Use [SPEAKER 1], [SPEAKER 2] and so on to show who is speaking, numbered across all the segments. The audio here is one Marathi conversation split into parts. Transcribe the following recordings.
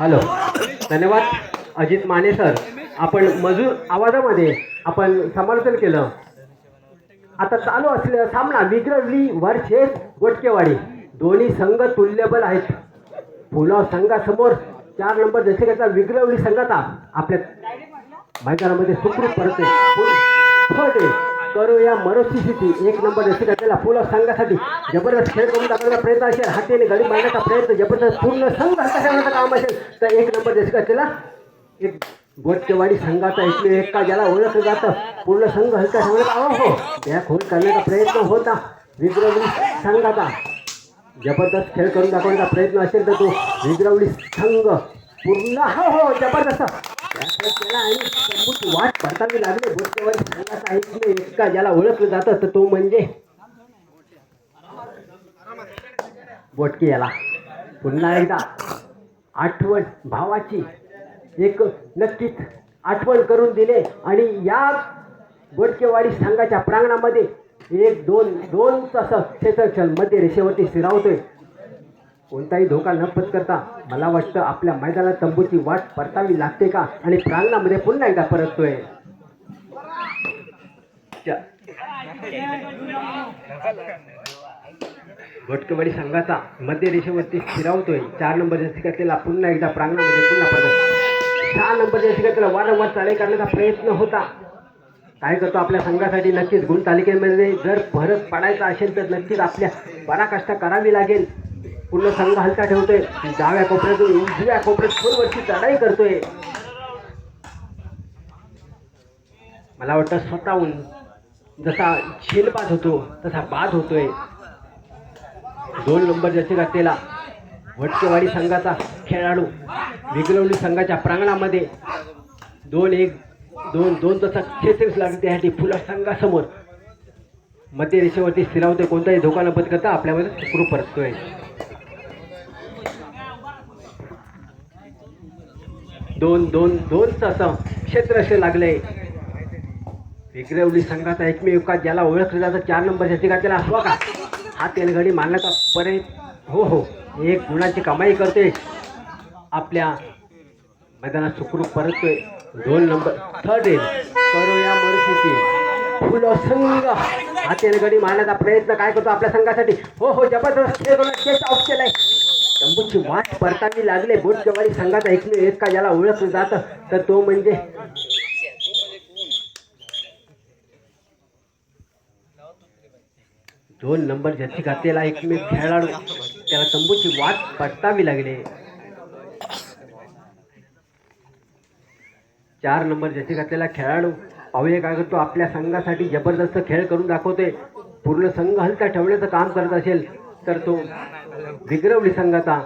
[SPEAKER 1] हॅलो, धन्यवाद अजित माने सर. आपण मजूर आवाजामध्ये आपण समालोचन केलं. आता चालू असलेला सामना विग्रवली वर्सेस गोटकेवाडी. दोन्ही संघ तुल्यबल आहेत. फुलाव संघासमोर 4 नंबर दशकाचा विग्रवली संघाचा आपल्या मैदानामध्ये सुखरूप परतते करूया मरोसी सिटी. 1 नंबर दशकाला फुलाव संघासाठी जबरदस्त खेळ करून दाखवण्याचा प्रयत्न असेल. हातीने गडी मारण्याचा प्रयत्न जबरदस्त पूर्ण संघ हलका ठेवण्याचं काम असेल तर 1 नंबर दशकाला एक गोटकेवाडी संघाचा एकमेव ज्याला ओळखलं जातं पूर्ण संघ हलका ठेवण्याचा बॅक होल्ड करण्याचा प्रयत्न होता विग्रवली संघाचा. जबरदस्त खेळ करून दाखवण्याचा प्रयत्न असेल तर तो विग्रवली संघ पूर्ण जबरदस्त केला आणि संपूर्ण वाट पडतावी लागले. गोटकेवाडी संघाचा एकमेव ज्याला ओळखलं जातं तर तो म्हणजे बोटके. याला पुन्हा एकदा आठवण भावाची एक नक्कीच आठवण करून दिले आणि या गोटकेवाडी संघाच्या प्रांगणामध्ये 1-2 असं क्षेत्रक्षण मध्य रेषेवरती स्थिरावतोय. कोणताही धोका न पत्करता मला वाटतं आपल्या मैदानात तंबूची वाट परतावी लागते का आणि प्रांगणामध्ये पुन्हा एकदा परततोय. गोटकेवाडी संघाचा मध्य रेषेवरती स्थिरावतोय. 4 नंबर दशकातला पुन्हा एकदा प्रांगणामध्ये पुन्हा परत 6 नंबर दशकातला वारंवार चाळे करण्याचा प्रयत्न होता. काय करतो आपल्या संघासाठी नक्कीच गुण तालिकेमध्ये जर फरक पडायचा असेल तर नक्कीच आपल्या पराकाष्ठा करावी लागेल. पूर्ण संघ हलका ठेवतोय. डाव्या कोपऱ्यातून उजव्या कोपऱ्यात खोलवरची चढाई करतोय. मला वाटतं स्वतःहून जसा झेलबाद होतो तसा बाद होतोय. 2 नंबर जसे घातलेला गोटकेवाडी संघाचा खेळाडू विग्रवली संघाच्या प्रांगणामध्ये 2-1-2 तसा क्षेत्र लागते. त्यासाठी फुला संघासमोर मध्य रेषेवरती स्थिरावतोय. कोणताही धोका न पत्करता आपल्यामध्ये सुखरूप परततोय. 2-2 असं क्षेत्र असे लागले. विग्रवली संघाचा एकमेव ज्याला ओळखलं जातं 4 नंबर त्याला हवा का हा तेलगडी मारण्याचा प्रयत्न एक गुणाची कमाई करते. आपल्या मैदानात सुखरूप परततोय. 2 नंबर थर्ड करूया मरुसिटी फुल संघ हा तेलगडी मारण्याचा प्रयत्न काय करतो आपल्या संघासाठी. जबरदस्त खेळ करून चेस आउट केलाय. तंबूची वाट परतावी लागले. गोटकेवाडी संघाचा एकमेव ज्याला ओळखलं जातं तर तो म्हणजे 2 नंबर जर्सी घातलेला एकमेव खेळाडू त्याला तंबूची वाट परतावी लागली. 4 नंबर जर्सी घातलेला खेळाडू पाहूया काय करतो आपल्या संघासाठी जबरदस्त खेळ करून दाखवतोय. पूर्ण संघ हलका ठेवण्याचं काम करत असेल तर तो विग्रवली संघाचा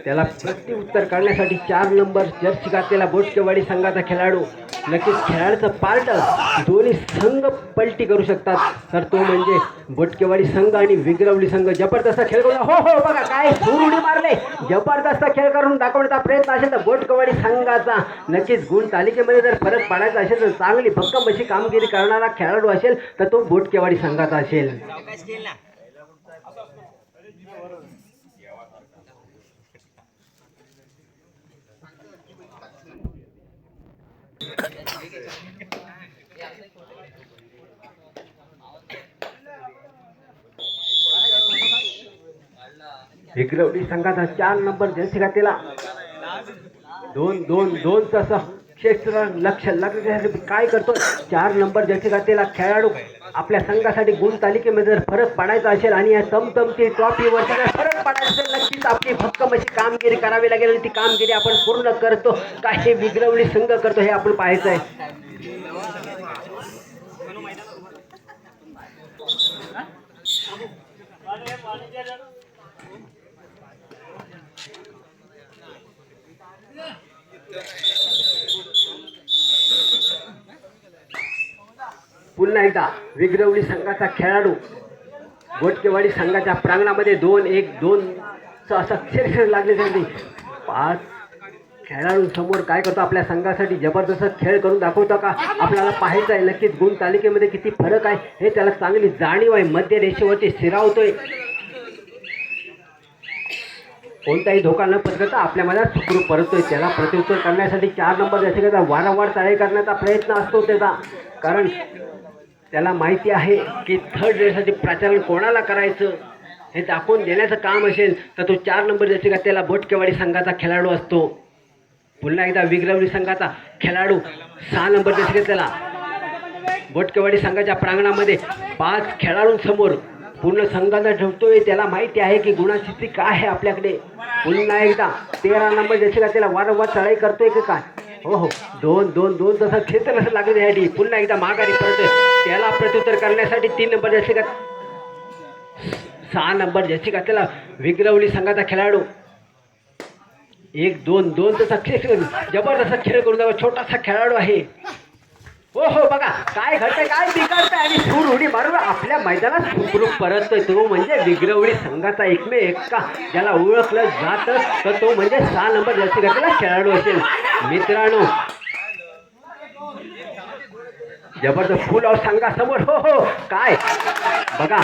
[SPEAKER 1] त्याला प्रत्युत्तर करण्यासाठी 4 नंबर जर्सी घातलेला गोटकेवाडी संघाचा खेळाडू नक्कीच खेळाडूचं पार्ट दोन्ही संघ पलटी करू शकतात तर तो म्हणजे गोटकेवाडी संघ आणि विग्रवली संघ. जबरदस्त खेळ करून बघा काय सुरुडी मारले. जबरदस्त खेळ करून दाखवण्याचा प्रयत्न असेल तर गोटकेवाडी संघाचा नक्कीच गुण तालिकेमध्ये जर फरक पाडायचा असेल तर चांगली भक्कम अशी कामगिरी करणारा खेळाडू असेल तर तो गोटकेवाडी संघाचा असेल. विग्रवली संघाचा 4 नंबर जर्सी घातलेला 2-2 तसा क्षेत्र लक्ष लागण्यासाठी काय करतो 4 नंबर जर्सीघातलेला खेळाडू आपल्या संघासाठी गुण तालिकेमध्ये जर फरक पाडायचा असेल आणि या तमतमची ट्रॉफीवरती जर फरक पाडायचा असेल नक्कीच आपली भक्कम अशी कामगिरी करावी लागेल आणि ती कामगिरी आपण पूर्ण करतो का हे विग्रवली संघ करतो हे आपण पाहायचं आहे. पुन्हा एकदा विग्रवली संघाचा खेळाडू गोटकेवाडी संघाच्या प्रांगणामध्ये 2-1-2 असं अक्षरशः लागले त्यांनी 5 खेळाडूंसमोर काय करतो आपल्या संघासाठी जबरदस्त खेळ करून दाखवतो का आपल्याला पाहायचं आहे. नक्कीच गुण तालिकेमध्ये किती फरक आहे हे त्याला चांगली जाणीव आहे. मध्य रेषेवरती स्थिरावतोय, कोणताही धोका न पत्करता आपल्या मनात सुखरूप परततोय. त्याला प्रत्युत्तर करण्यासाठी 4 नंबर जर्सीघातला वारंवार टाळे करण्याचा प्रयत्न असतो त्याचा, कारण त्याला माहिती आहे की थर्ड रेससाठी प्रचारण कोणाला करायचं हे दाखवून देण्याचं काम असेल तर तो 4 नंबर जर्सीघातलेला बोटकेवाडी संघाचा खेळाडू असतो. पुन्हा एकदा विग्रवली संघाचा खेळाडू 6 नंबर जर्सीघातलेला बोटकेवाडी संघाच्या प्रांगणामध्ये 5 खेळाडूंसमोर पूर्ण संघाला ठेवतोय. त्याला माहिती आहे की गुणाची स्थिती काय आहे आपल्याकडे. पुन्हा एकदा 13 नंबर जर्सीघातलेला वारंवार चढाई करतोय की काय. हो 2-2-2 तसं क्षेत्र असं लागलं यासाठी पुन्हा एकदा माघारी परतोय. त्याला प्रत्युत्तर करण्यासाठी 3 नंबर जर्सीघात 6 नंबर जर्सीघातलेला विग्रवली संघाचा खेळाडू 1-2-2 तसा क्षेत्र जबरदस्त खेळ करून जावा. छोटासा खेळाडू आहे. हो बघा काय घडतंय काय बिघडतंय आणि सूर उडी मारून आपल्या मैदानात सुखरूप परततोय. तो म्हणजे विग्रवली संघाचा एकमेव एक्का ज्याला ओळखलं जातं तर तो म्हणजे 6 नंबर जर्सीघातलेला खेळाडू असेल. मित्रांनो जबरदस्त फुल ऑफ संघासमोर हो काय बघा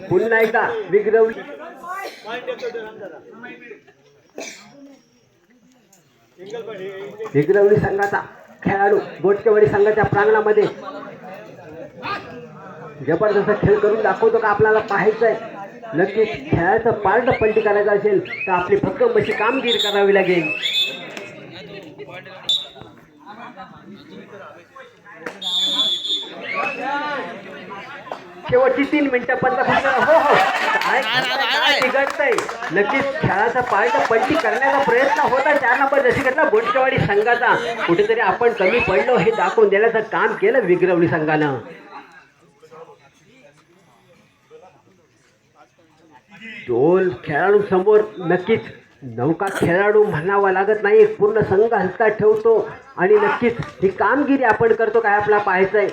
[SPEAKER 1] पुन्हा एकदा विग्रवली संघाचा खेळाडू बोटकेवाडी संघाच्या प्रांगणामध्ये जबरदस्त खेळ करून दाखवतो का आपल्याला पाहायचं आहे. नक्कीच खेळाचं पार्ट पलटी करायचं असेल तर आपली भक्कम अशी कामगिरी करावी लागेल. शेवटची 3 मिनिटं 15 हो काय बिघडतंय. नक्कीच खेळाचा पार्ट पलटी करण्याचा प्रयत्न होता 4 नंबर जर्सीघातला बोटकेवाडी संघाचा. कुठेतरी आपण कमी पडलो हे दाखवून देण्याचं काम केलं विग्रवली संघानं. दोन खेळाडू समोर नक्कीच नौका खेळाडू म्हणावा लागत नाही. पूर्ण संघ हलका ठेवतो आणि नक्कीच ही कामगिरी आपण करतो काय आपल्याला पाहायचं आहे.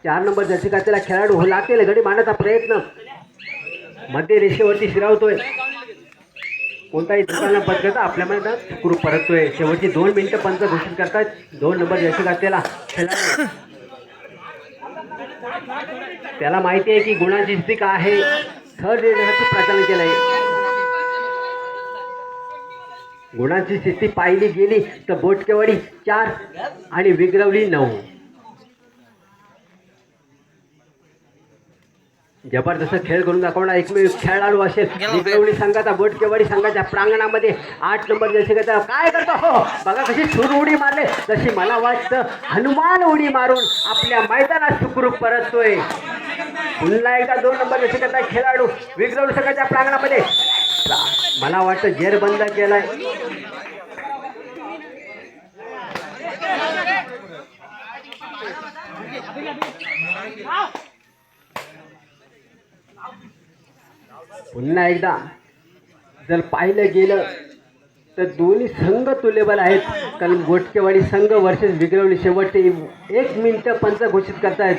[SPEAKER 1] 4 नंबर जर्सीघातलेला खेळाडू हो लागेल गडी मारण्याचा प्रयत्न मध्य रेषेवरती शिरावतोय. कोणताही दुकाना पद्धत आपल्या मैदानात सुखरूप परततोय. शेवटची 2 मिनिटं 15 घोषित करतात 2 नंबर जर्सीघातलेला खेळाडू. त्याला माहिती आहे की गुणाची स्थिती काय आहे. थर्ड रेससाठी प्रचारण केलंय. गुणाची स्थिती पाहिली गेली तर बोटकेवाडी 4 आणि विग्रवली 9. जबरदस्त खेळ करून दाखवणारा एकमेव खेळाडू असेल विग्रवली संघाचा बोटकेवाडी संघाच्या प्रांगणामध्ये 8 नंबर जर्सीघातला काय करतो हो बघा कशी सूर उडी मारले तशी मला वाटतं हनुमान उडी मारून आपल्या मैदानात सुखरूप परततोय. पुन्हा एकदा 2 नंबर जर्सीघातला खेळाडू विग्रवली संघाच्या प्रांगणामध्ये मला वाटतं जेरबंद केलाय. पुन्हा एकदा जर पाहिलं गेलं तर दोन्ही संघ तुल्यबल आहेत. कारण बोटकेवाडी संघ वर्सेस विग्रवली शेवटचे 1 मिनिटं 15 घोषित करतायत.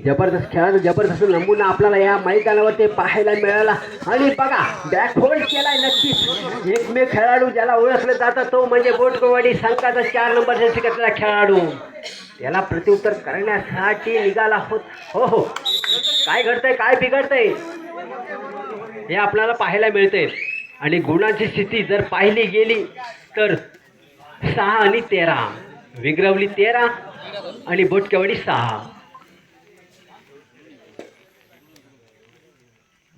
[SPEAKER 1] जबरदस्त खेळाडू जबरदस्त नमुना आपल्याला या मैदानावरती पाहायला मिळाला. आणि बघा बॅक होल्ड केलाय. नक्कीच एकमेव खेळाडू ज्याला ओळखलं जातं तो म्हणजे बोटकेवाडी संघाचा 4 नंबर जर्सीघातलेला खेळाडू. त्याला प्रत्युत्तर करण्यासाठी निघाला हो काय घडतंय काय बिघडतंय हे आपल्याला पाहायला मिळते. आणि गुणांची स्थिती जर पाहिली गेली तर 6 आणि 13 विग्रवली 13 आणि बोटकेवाडी 6.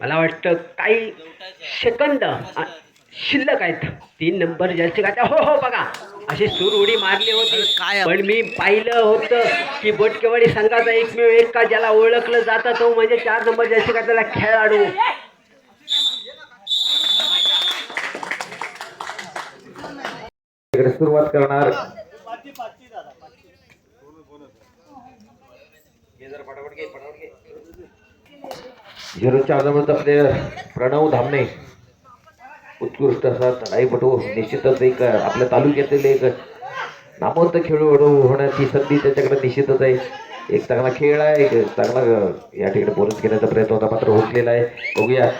[SPEAKER 1] मला वाटतं काही सेकंद शिल्लक आहेत. 3 नंबर जर्सी घातला. हो हो बघा अशी सूर उडी मारली होती. पण मी पाहिलं होतं की बोटकेवाडी संघाचा एकमेव एक का ज्याला ओळखलं जातं तो म्हणजे 4 नंबर जर्सी घातलेला खेळाडू.
[SPEAKER 2] सुरुवात करणार झिरो 4 नंबरचा प्लेयर प्रणव धामणे. उत्कृष्ट असा चढाईपटू. निश्चितच एक आपल्या तालुक्यातील एक नामवंत खेळाडू होण्याची संधी त्याच्याकडे निश्चितच आहे. एक चांगला खेळ आहे. एक चांगला या ठिकाणी बोनस घेण्याचा प्रयत्न होता मात्र हुकलेला आहे. बघूया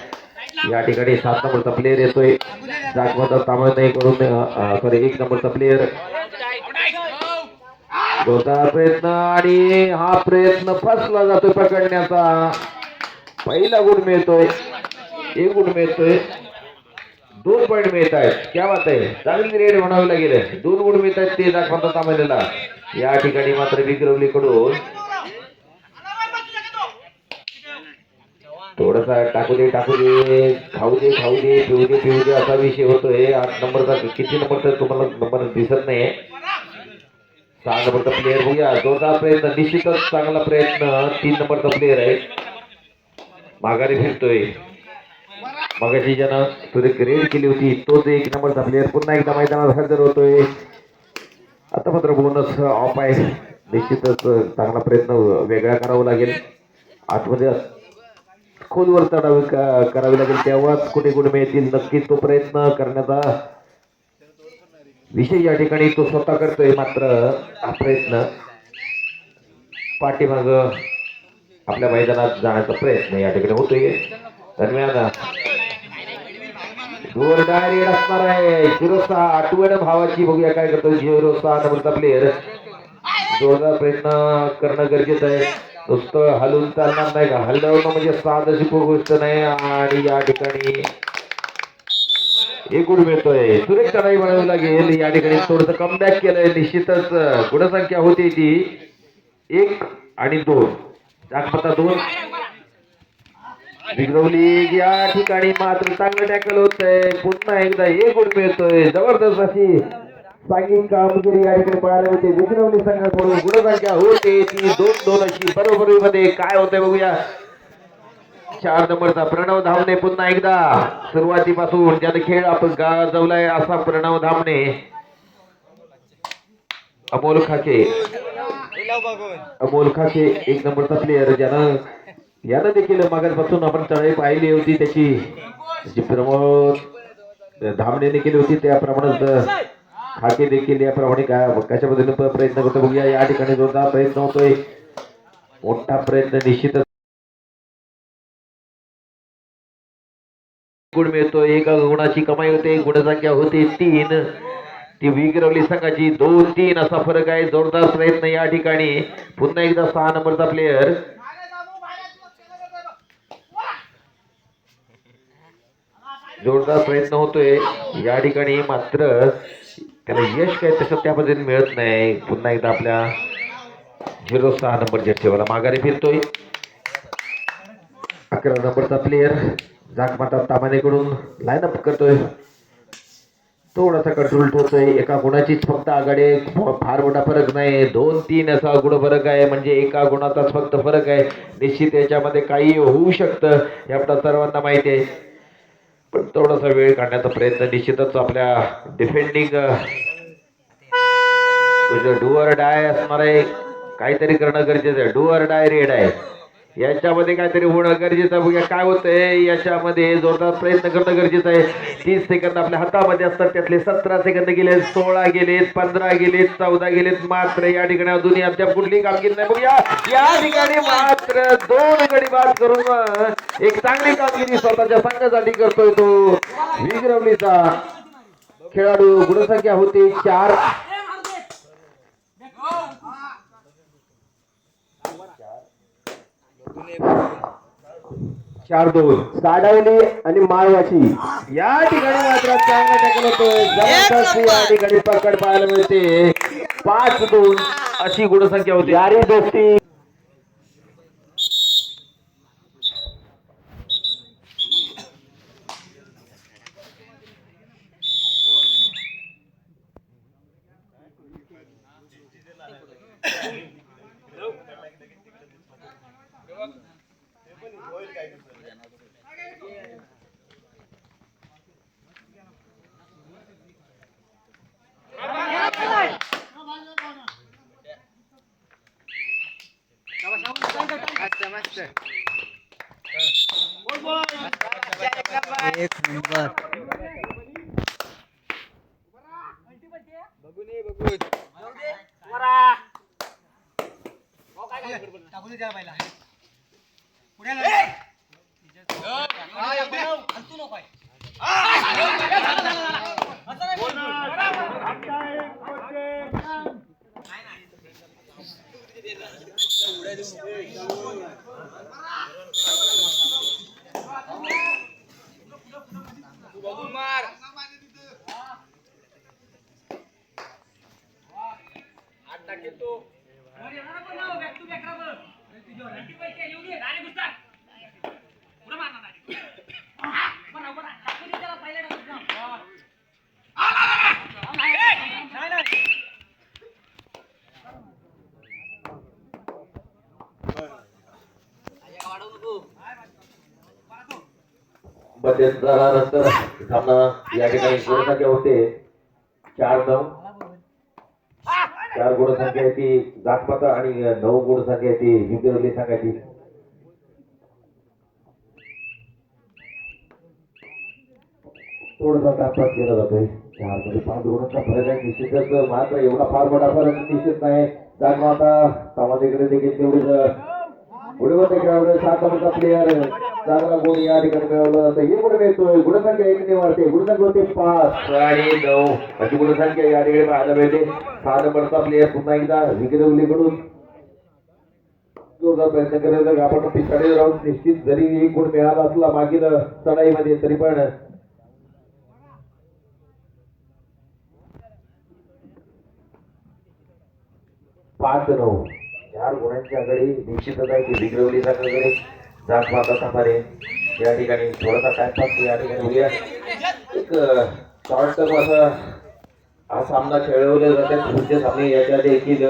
[SPEAKER 2] या ठिकाणी 7 नंबरचा प्लेयर येतोय. जागवंत तांबणे कडून सॉरी 1 नंबरचा प्लेयर. जोरदार प्रयत्न आणि हा प्रयत्न फसला जातोय पकडण्याचा. पहिला गुण मिळतोय. 1 गुण मिळतोय. 2 पॉईंट मिळत आहेत. क्या बात आहे. चांगली रेड म्हणावी लागेल. 2 गुण मिळत आहेत ते जागवंत तांबणेला. या ठिकाणी मात्र विक्रवली कडून थोडासा टाकू दे खाऊ दे पिऊ दे असा विषय होतोय. 8 नंबरचा किती नंबरचा तुम्हाला नंबर दिसत नाहीये. 6 नंबरचा प्लेयर बघूया. जोरदार प्रयत्न. निश्चितच चांगला प्रयत्न. 3 नंबरचा प्लेयर आहे. माघारी फिरतोय. मगाशी ज्यानं सुरेख रेड केली होती तोच 1 नंबरचा प्लेयर पुन्हा एकदा मैदानात हजर होतोय. आता मात्र बोनस ऑफ आहे. निश्चितच चांगला प्रयत्न वेगळा करावा लागेल. आतमध्ये खोलवर चढावे करावे लागेल तेव्हाच कुठे गुण मिळतील. नक्कीच तो प्रयत्न करण्याचा विषय या ठिकाणी तो स्वतः करतोय. मात्र हा प्रयत्न पाठीमाग आपल्या मैदानात जाण्याचा प्रयत्न या ठिकाणी होतोय. दरम्यान जोर डायरेक्ट असणार आहे. 06 आठवण भावाची. बघूया काय करतो 06 नंबरचा प्लेयर. जोरदार प्रयत्न करणं गरजेचं आहे. नुसतं हलवून चालणार नाही का. हलवणं म्हणजे साधं सोपी गोष्ट नाही. आणि या ठिकाणी 1 गुण मिळतोय. सुरेख चढाई म्हणावी लागेल. या ठिकाणी थोडस कमबॅक केलंय. निश्चितच गुणसंख्या होती ती 1 आणि 2. जागपता 2. विक्रवली या ठिकाणी मात्र चांगलं टॅकल होतंय. पुन्हा एकदा 1 गुण मिळतोय. जबरदस्त अशी सांघिक कामगिरी या ठिकाणी पळाली होती. विक्रवली संघाकडून गुणसंख्या होते ती 2-2 अशी बरोबरीमध्ये. काय होतंय बघूया. 4 नंबरचा प्रणव धामणे पुन्हा एकदा सुरुवातीपासून ज्याने खेळ आपण गाजवलाय असा प्रणव धामणे. अमोल खाके 1 नंबरचा प्लेयर ज्यानं यानं देखील मागासपासून आपण चढाई पाहिली होती त्याची प्रमोद धामणेने केली होती. त्याप्रमाणेच खाके देखील याप्रमाणे कशा पद्धतीने प्रयत्न करतो बघूया. या ठिकाणी जोरदार प्रयत्न होतोय. मोठा प्रयत्न. निश्चितच गुण मिळतोय. 1 गुणाची कमाई होते. गुणसंख्या होते 3. ती विक्रवली संघाची 2-3 असा फरक आहे. जोरदार प्रयत्न या ठिकाणी. पुन्हा एकदा 6 नंबरचा प्लेयर. जोरदार प्रयत्न होतोय या ठिकाणी. मात्र त्याला यश काय तसं त्या पद्धतीने मिळत नाही. पुन्हा एकदा आपल्या 06 नंबर जर्सीवाला माघारी फिरतोय. 11 नंबरचा प्लेयर जागमाता तामानेकडून लाईनअप करतोय. थोडासा कंट्रोल ठेवतोय. 1 गुणाचीच फक्त आघाडी. फार मोठा फरक नाही. 2-3 असा गुण फरक आहे. म्हणजे 1 गुणाचाच फक्त फरक आहे. निश्चित याच्यामध्ये काही होऊ शकतं हे आपल्या सर्वांना माहिती आहे. पण थोडासा वेळ काढण्याचा प्रयत्न निश्चितच आपल्या डिफेंडिंग डुअर डाय असणार आहे. काहीतरी करणं गरजेचं आहे. डुअर डाय रेड आहे. याच्यामध्ये काहीतरी होणं गरजेचं आहे. बघूया काय होतंय. याच्यामध्ये जोरदार प्रयत्न करणं गरजेचं आहे. 30 सेकंद आपल्या हातामध्ये असतात. त्यातले 17 सेकंद गेले. 16 गेलेत. 15 गेलेत. 14 गेलेत. मात्र या ठिकाणी अजूनही अद्याप कुठली कामगिरी नाही. बघूया या ठिकाणी मात्र 2 गडी बाद करून एक चांगली कामगिरी स्वतःच्या संघासाठी करतोय तो विक्रवलीचा खेळाडू. गुणसंख्या होती 4. 4-2
[SPEAKER 1] साडवली आणि माळवाची
[SPEAKER 2] या ठिकाणी मात्र चांगला टॅकल होतोय. जबरदस्त या ठिकाणी पकड पाहायला मिळते. 5-2 अशी गुणसंख्या होती.
[SPEAKER 1] यारी दोस्ती
[SPEAKER 3] एक नंबर
[SPEAKER 2] मध्यंतरानंतर सामना या ठिकाणी गुणसंख्या होते 4-9. 4 गुणसंख्या आहे ती जातपाता आणि 9 गुणसंख्या आहे ती विक्रोली संघाची. थोडासा तापमान केला जातोय 4 मध्ये 5 गुणांचा फरक आहे निश्चितच. मात्र एवढा फार मोठा फरक निश्चित नाही. जातमाता सामाजिकडे देखील तेवढीच पुढे खेळाडू 7 नंबरचा प्लेअर चांगला गुण या ठिकाणी मिळवला जातो. हे गुण मिळतोय. गुणसंख्या 1 ने वाढते. गुणसंख्या होते 5 आणि 9 अशी गुणसंख्या या ठिकाणी पाहायला मिळते. 6 नंबरचा प्लेअर पुन्हा एकदा विक्रोलीकडून जोरदार प्रयत्न करेल. आपण पिछाडी राहून निश्चित जरी 1 गुण मिळाला असला मागील चढाईमध्ये तरी पण 5-9 4 गुणांच्या आघाडी निश्चितच आहे की विक्रोली संघाकडे. जातमाता सामारे या ठिकाणी थोडासा टाइमपास या ठिकाणी होऊया. एक शॉर्ट टर्म असा हा सामना खेळवले जाते. पुढचे सामने याच्या देखील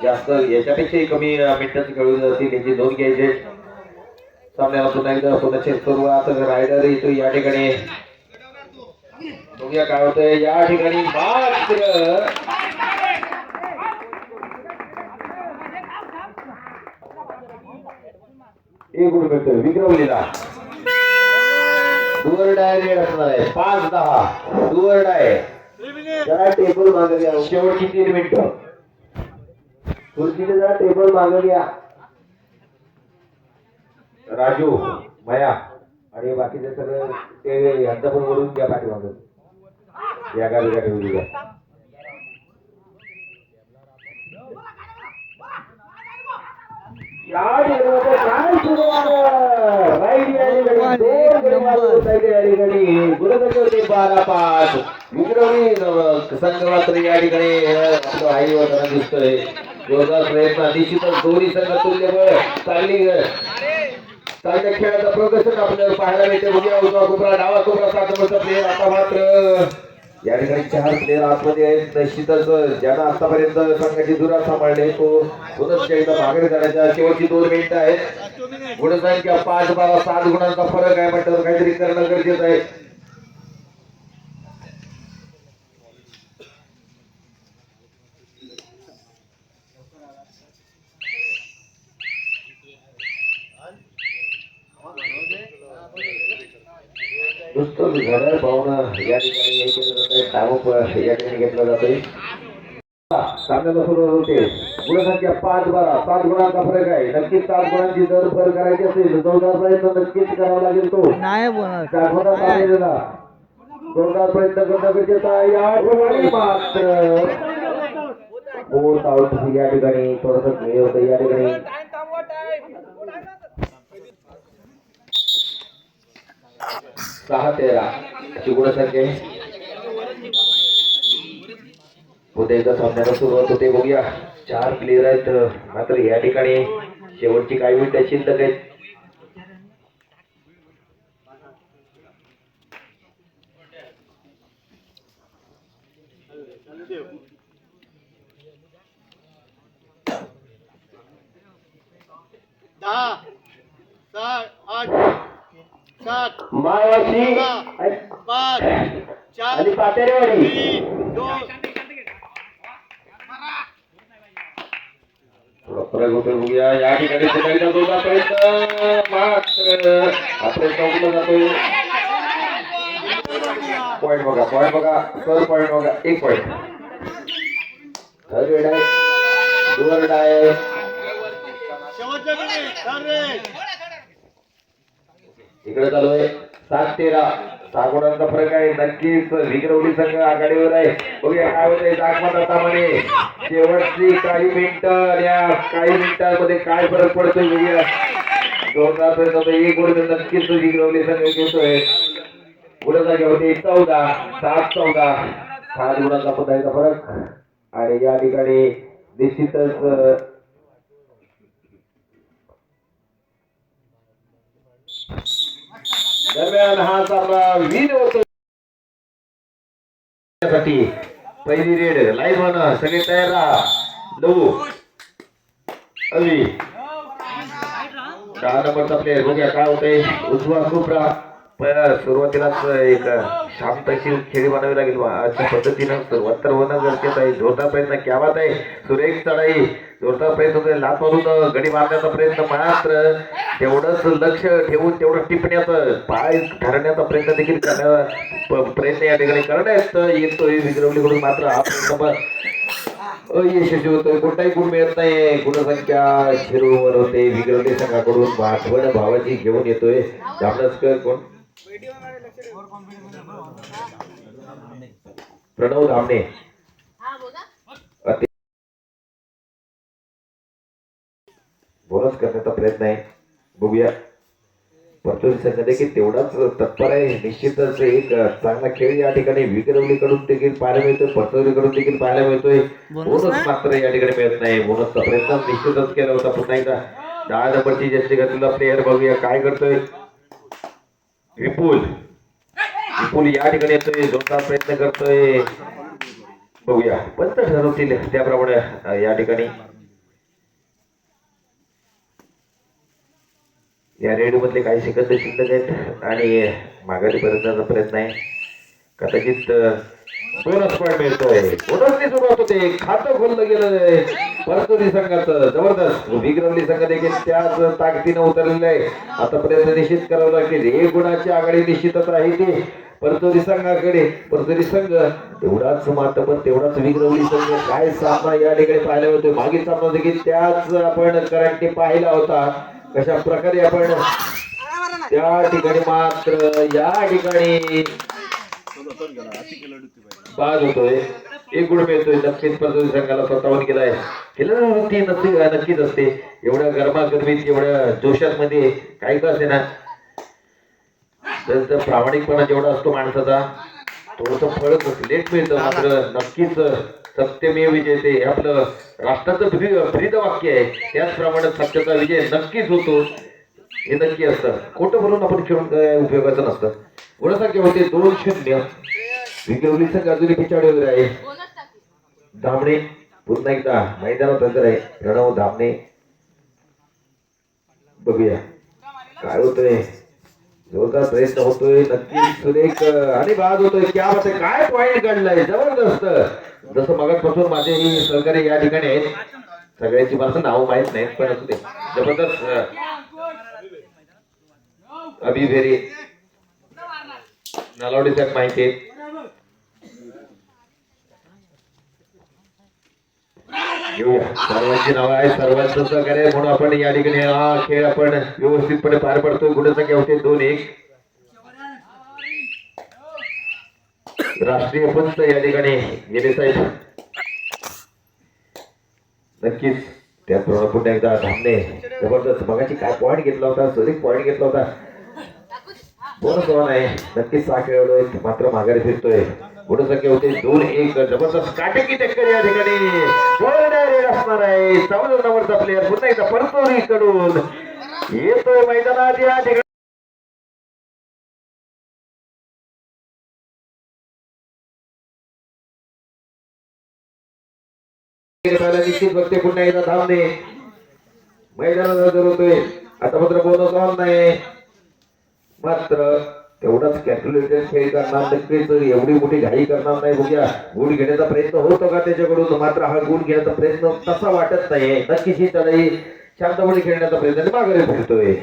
[SPEAKER 2] जास्त याच्यापेक्षाही कमी मिनिटांचे खेळवले जातील याची नोंद घ्यायचे. सामन्याला पुन्हा एकदा पुन्हा सुरुवात रायडर येतो या ठिकाणी. बघूया काय होतंय या ठिकाणी. मात्र एक गुण मिळतोय विक्रमलीला. डुअर डाय रेड असणार आहे. 5-10 डुअर डाय. जरा टेबल मागे घ्या. शेवटची 3 मिनिटं. खुर्चीने जरा टेबल मागे घ्या. राजू माया आणि बाकीचे सगळे ते यांचा पण वरून घ्या पाठीमागे. या गाडीला ठेवू द्या. या ठिकाणी काय सुरू आहे. राईट या ठिकाणी 2 गडी मारून या ठिकाणी गुणसंख्या होते 12-5. विक्रमी संघ मात्र या ठिकाणी आपलं आई होताना दिसतोय. जोरदार प्रयत्न निश्चितच दोन्ही संघ तुल्यबळ चांगल्या खेळाचं प्रदर्शन आपल्याला पाहायला मिळते. बघूया उजवा कोपरा डावा कोपरा 7 नंबरचा प्लेअर. आता मात्र या ठिकाणी 4 प्लेअर आतमध्ये आहेत. निश्चितच ज्यांना आतापर्यंत संघाची दुरा सांभाळले तो पुनश्च एकदा माघारी जाण्याच्या शेवटची 2 मिनिटं आहेत. गुणसंख्या 5-12 7 गुणांचा फरक आहे म्हटलं काहीतरी करणं गरजेचं आहे. नुसतं घड्याळ पाहून या ठिकाणी हे केलं जातंय. टाइमअप या ठिकाणी घेतला जातोय. सामन्याला सुरुवात होते. गुणसंख्या 5-12 7 गुणांचा फरक आहे. नक्कीच 7 गुणांची जर भर करायची असेल जोरदार प्रयत्न नक्कीच करावा लागेल. तो
[SPEAKER 3] नाही बोनस
[SPEAKER 2] जोरदार प्रयत्न करणं गरजेचं आहे. या ठिकाणी मात्र फोर्थ आउट या ठिकाणी थोडंसं हे होतं. या ठिकाणी 6-13 अशी गुणसंख्या आहे. पुढे एकदा सामन्याला सुरुवात होते. बघूया 4 प्लेयर आहेत मात्र या ठिकाणी शेवटची काही मिनिटं शिल्लक आहेत.
[SPEAKER 1] मायावती आणि पातेरेवाडी
[SPEAKER 2] फरक होतोय बघूया या ठिकाणी पुन्हा दोघा प्रयत्न मात्र आपल्या चौकला जातोय पॉइंट बघा सर पॉइंट बघा एक पॉइंट थर्ड रेड आहे दोन रेड आहे इकडे चालू आहे 7-13 6 गुणांचा फरक आहे नक्कीच विक्रवली संघ आघाडीवर आहे बघूया काय होतंय जागमताप्रमाणे शेवटची काही मिनिटं या काही मिनिटांमध्ये काय फरक पडतोय बघूया जोरदार प्रयत्न होतोय एक गोल नक्कीच विक्रवली संघ घेतोय पुढे जागे होते 14-7-14 7 गुणांचा पदाचा फरक आणि या ठिकाणी निश्चितच दरम्यान हा सामना विन होतो पहिली रेड लाईन वन सगळे तयार राहा लवू अवी 10 नंबरचा प्लेअर बघूया काय होतंय उजवा कुपरा सुरुवातीलाच एक शांतशी खेळी बनावी लागेल अशा पद्धतीनं सुरुवात तर होणं गरजेचं आहे जोरदार प्रयत्न क्या बात आहे सुरेख चढाई जोरदार प्रयत्न होतोय लात मारून गडी मारण्याचा प्रयत्न मात्र तेवढंच लक्ष ठेवून तेवढं टिपण्याचं पाय ठरण्याचा प्रयत्न देखील प्रयत्न या ठिकाणी करण्यात येतोय विक्रवलीकडून मात्र हा प्रयत्न अयशस्वी होतोय कोणताही गुण मिळत नाही गुणसंख्या झिरोवर होते विक्रवली संघाकडून आठवण भावाची घेऊन येतोय धामणसकर कोण प्रणव धामणे बोनस करण्याचा प्रयत्न आहे बघूया परतोरी संघ देखील तेवढाच तत्पर आहे निश्चितच एक चांगला खेळ या ठिकाणी विक्रवलीकडून देखील पाहायला मिळतोय परतोरीकडून देखील पाहायला मिळतोय बोनस मात्र या ठिकाणी मिळत नाही बोनसचा प्रयत्न निश्चितच केला होता पुन्हा एकदा 10 नंबरची जस्टी गतीला प्लेअर बघूया काय करतोय विपुल या ठिकाणी येतोय जोरदार प्रयत्न करतोय बघूया पंच ठरवतील त्याप्रमाणे या ठिकाणी या रेडिओ मधले काही सेकंद शिल्लक आहेत आणि माघारी परतण्याचा प्रयत्न आहे कदाचित बोनस पॉइंट मिळतोय बोनसची सुरुवात होते खातं खोललं गेलं परतोरी संघाचं जबरदस्त विक्रवली संघ देखील त्याच ताकदीनं उतरलेलं आहे आतापर्यंत निश्चित करावं लागेल 1 गुणाची आघाडी निश्चितच आहे ती परतोरी संघाकडे परतोरी संघ तेवढाच मात्र पण तेवढाच विक्रवली संघ काय सामना या ठिकाणी पाहायला होतो मागील सामना देखील त्याच आपण करंटने पाहिला होता कशा प्रकारे आपण त्या ठिकाणी मात्र या ठिकाणी बाद होतोय 1 गुण मिळतोय नक्कीच परतोरी संघाला स्वतःहून गेलाय खेळण्यावरती नक्कीच असते एवढ्या गरमागरमीत एवढ्या जोशात मध्ये काही का असे ना त्यांचा प्रामाणिकपणा जेवढा असतो माणसाचा थोडस फळ लेट मिळतं मात्र नक्कीच सत्यमेव विजयते हे आपलं राष्ट्राचं ब्रीद वाक्य आहे त्याचप्रमाणे सत्याचा विजय नक्कीच होतो हे नक्की असतं खोटं बोलून आपण खेळून काय उपयोगाचं नसतं गुणसंख्या होते 2-0 विक्रवली संघ अजूनही पिछाडीवर आहे धामणे पुन्हा एकदा मैदानात हजर आहे प्रणव धामणे बघूया काय होतंय जोरदार प्रयत्न होतोय नक्कीच सुरेख आणि बाद होतोय क्या बात आहे काय पॉइंट काढलाय जबरदस्त जसं मगाचपासून माझे ही सहकारी या ठिकाणी आहेत सगळ्यांची मला नाव माहित नाहीत पण असू दे जबरदस्त अभि भेरी नलावडी साहेब माहिती आहे सर्वांची नाव आहे सर्वांचं सहकार्य म्हणून आपण या ठिकाणी हा खेळ आपण व्यवस्थितपणे पार पडतोय गुणसंख्या होते 2-1 राष्ट्रीय पंच या ठिकाणी गेले साहेब नक्कीच त्याचप्रमाणे पुन्हा एकदा धामणे जबरदस्त मगाची काय पॉइंट घेतला होता सुरेख पॉइंट घेतला होता बोनस वन आहे नक्कीच 6 खेळलोय मात्र माघारी फिरतोय गुणसंख्या होते 2-1 जबरदस्त काटेकी टक्कर या ठिकाणी असणार आहे 14 नंबरचा प्लेअर पुन्हा एकदा परतोरी कडून येतोय मैदानात या ठिकाणी निश्चित बघते पुन्हा एकदा धामणे मैदानात हजर होतोय. आता मात्र बोनस ऑन नाही, मात्र तेवढाच कॅल्क्युलेटेड खेळ करणार नक्कीच. एवढी मोठी घाई करणार नाही. बघूया गुण घेण्याचा प्रयत्न होतो का त्याच्याकडून, मात्र हा गुण घेण्याचा प्रयत्न तसा वाटत नाही. नक्कीच ही लढाई शांतपणे खेळण्याचा प्रयत्न माघारी फिरतोय.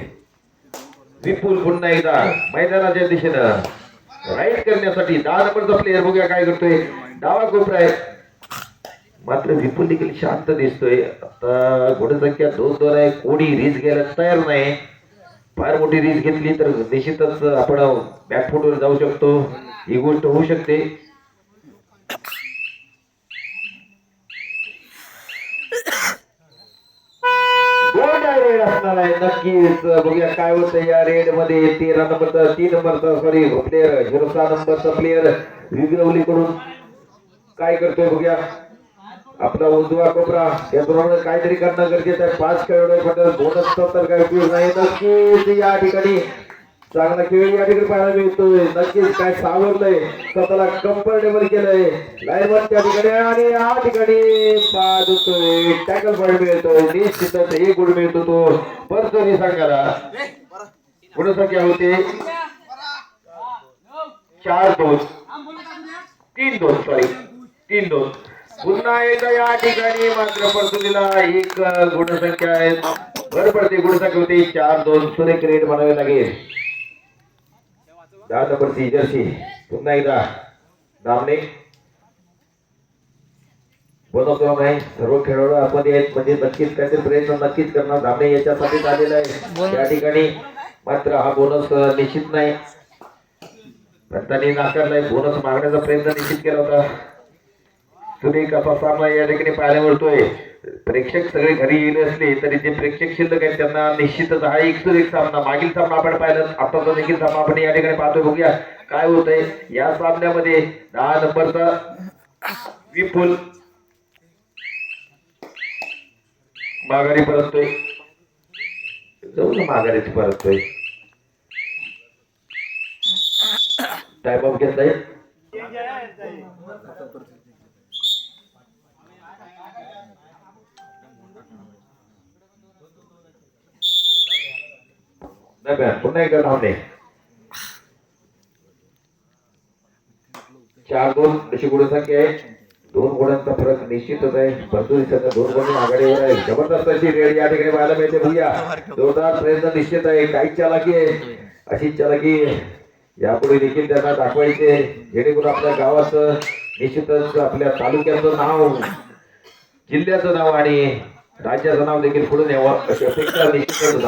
[SPEAKER 2] विपुल पुन्हा एकदा मैदानाच्या दिशेनं राईट करण्यासाठी 10 नंबरचा प्लेअर बघूया काय करतोय. डावा कोपरा आहे, मात्र विपुल देखील शांत दिसतोय. आता गुणसंख्या 2-2 आहे. कोणी रिस्क घ्यायला तयार नाही. फार मोठी रिस्क घेतली तर निश्चितच आपण बॅकफुटवर जाऊ शकतो. ही गोष्ट होऊ शकते. रेड असणार आहे नक्कीच. बघूया काय होतं या रेड मध्ये. 13 नंबरचा 3 नंबरचा सॉरी प्लेअर 06 नंबरचा प्लेअर विग्रवली कडून काय करतोय बघूया. आपला उजवा कोपरा त्याप्रमाणे काहीतरी करणं गरजेचं आहे. 5 खेळाडू बोनस तर काय उपयोग नाही. नक्कीच या ठिकाणी चांगला खेळ या ठिकाणी पाहायला मिळतोय. नक्कीच काय सावरलंय, स्वतःला कम्फर्टेबल केलंय लाईनवर त्या ठिकाणी. आणि या ठिकाणी बाद होतोय, टॅकल पॉईंट मिळतोय. निश्चितच एक गुण मिळतो तो परतोनी सांगायला. गुणसंख्या होते 4-2 3-2 सॉरी 3-2. पुन्हा एकदा या ठिकाणी मात्र परतुनीला एक गुणसंख्या आहे. भर पडते. गुणसंख्या होती 4-2. सुरेख रेड म्हणावे लागेल. 10 नंबरची जर्सी पुन्हा एकदा दामणे बनवतो नाही. सर्व खेळाडू आतमध्ये आहेत म्हणजे नक्कीच काहीतरी प्रयत्न नक्कीच करणार. दामणे याच्यासाठीच आलेला आहे या ठिकाणी. मात्र हा बोनस निश्चित नाही, पंतांनी नाकारलाय. बोनस मागण्याचा प्रयत्न निश्चित केला होता. सुरेख असा सामना या ठिकाणी पाहायला मिळतोय. प्रेक्षक सगळे घरी गेले असले तरी जे प्रेक्षक शिल्लक आहेत त्यांना निश्चितच हा एक सुरेख सामना. मागील सामना आपण पाहिलं, आताचा देखील सामना आपण या ठिकाणी पाहतोय. बघूया काय होतंय या सामन्यामध्ये. 10 नंबरचा विपुल माघारी परततोय. जाऊन माघारीच परततोय. टाइम ऑफ घेतलाय. पुन्हा एकदा धावणे. 4-2 अशी गुणसंख्या आहे. 2 गुणांचा फरक निश्चितच आहे. भरपूर 2 गुण आघाडीवर आहे. जबरदस्त अशी रेड या ठिकाणी पाहायला मिळते. बघूया जोरदार प्रयत्न निश्चित आहे. काही चालाकी आहे, अशी चालाकी यापुढे देखील त्यांना दाखवायचे जेणेकरून आपल्या गावाचं निश्चितच आपल्या तालुक्याचं नाव, जिल्ह्याचं नाव आणि राज्याचं नाव देखील पुढे न्यावं अशी अपेक्षा निश्चितच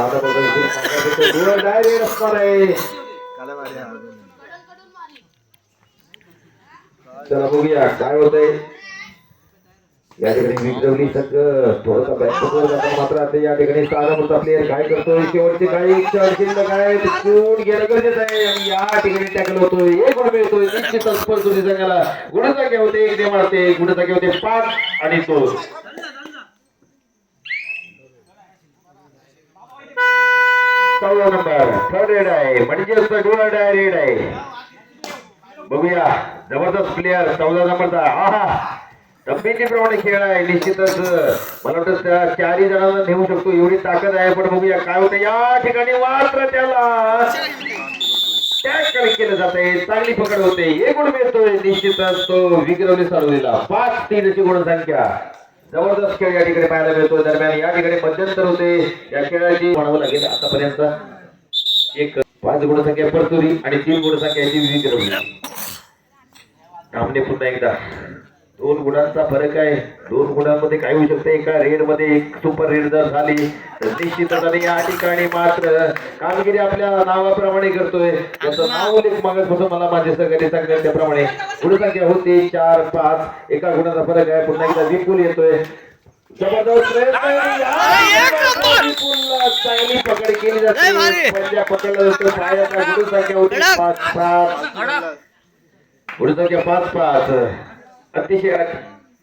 [SPEAKER 2] डायरेक्ट असणार आहे. चला बघूया काय होतंय या ठिकाणी. विग्रवली सगळं थोडासा बॅकफुटवर जातो. मात्र आता या ठिकाणी 6 नंबरचा प्लेअर काय करतोय. शेवटची काही शिल्लक आहे चून घेणं गरजेचं आहे. आणि या ठिकाणी टॅकल होतोय. एक गुण मिळतोय. निश्चितच परतुनी संघाला गुणसंख्या होते 1 ने मारते. गुणसंख्या होते 5 आणि 2. 14 नंबर थर्ड रेड आहे म्हणजे डोळा रेड आहे. बघूया जबरदस्त प्लेअर 14 नंबरचा. आहा तब्येतीप्रमाणे खेळ आहे. निश्चितच मला वाटतं त्या 4 जणांना नेऊ शकतो एवढी ताकद आहे. पण बघूया काय होतं या ठिकाणी. मात्र त्याला टॅकल केलं जात आहे. चांगली पकड होते. एक गुण मिळतोय. निश्चितच तो विग्रवली साडवलीला 5-3 अशी गुणसंख्या. जबरदस्त खेळ या ठिकाणी पाहायला मिळतो. दरम्यान या ठिकाणी मध्यंतर होते या खेळाची म्हणावं लागेल. आतापर्यंत एक 5 गुणसंख्या परतुरी आणि 3 गुणसंख्या विग्रवली. आमने पुन्हा एकदा 2 गुणांचा फरक आहे. 2 गुणांमध्ये काय होऊ शकतं. एका रेड मध्ये एक सुपर रेड जर झाली तर निश्चितच या ठिकाणी मात्र कामगिरी आपल्या नावाप्रमाणे करतोय. त्याचं नाव उल्लेख मागतपासून मला माझे सहकारी सांगतात त्याप्रमाणे गुणसंख्या होती 4-5. एका गुणाचा फरक आहे. पुन्हा एकदा विपुल येतोय. जबरदस्त चांगली पकड केली जाते. पंजा पकडला जातो. पायाचा गुणसंख्या होती 5-5. गुणसंख्या 5-5. अतिशय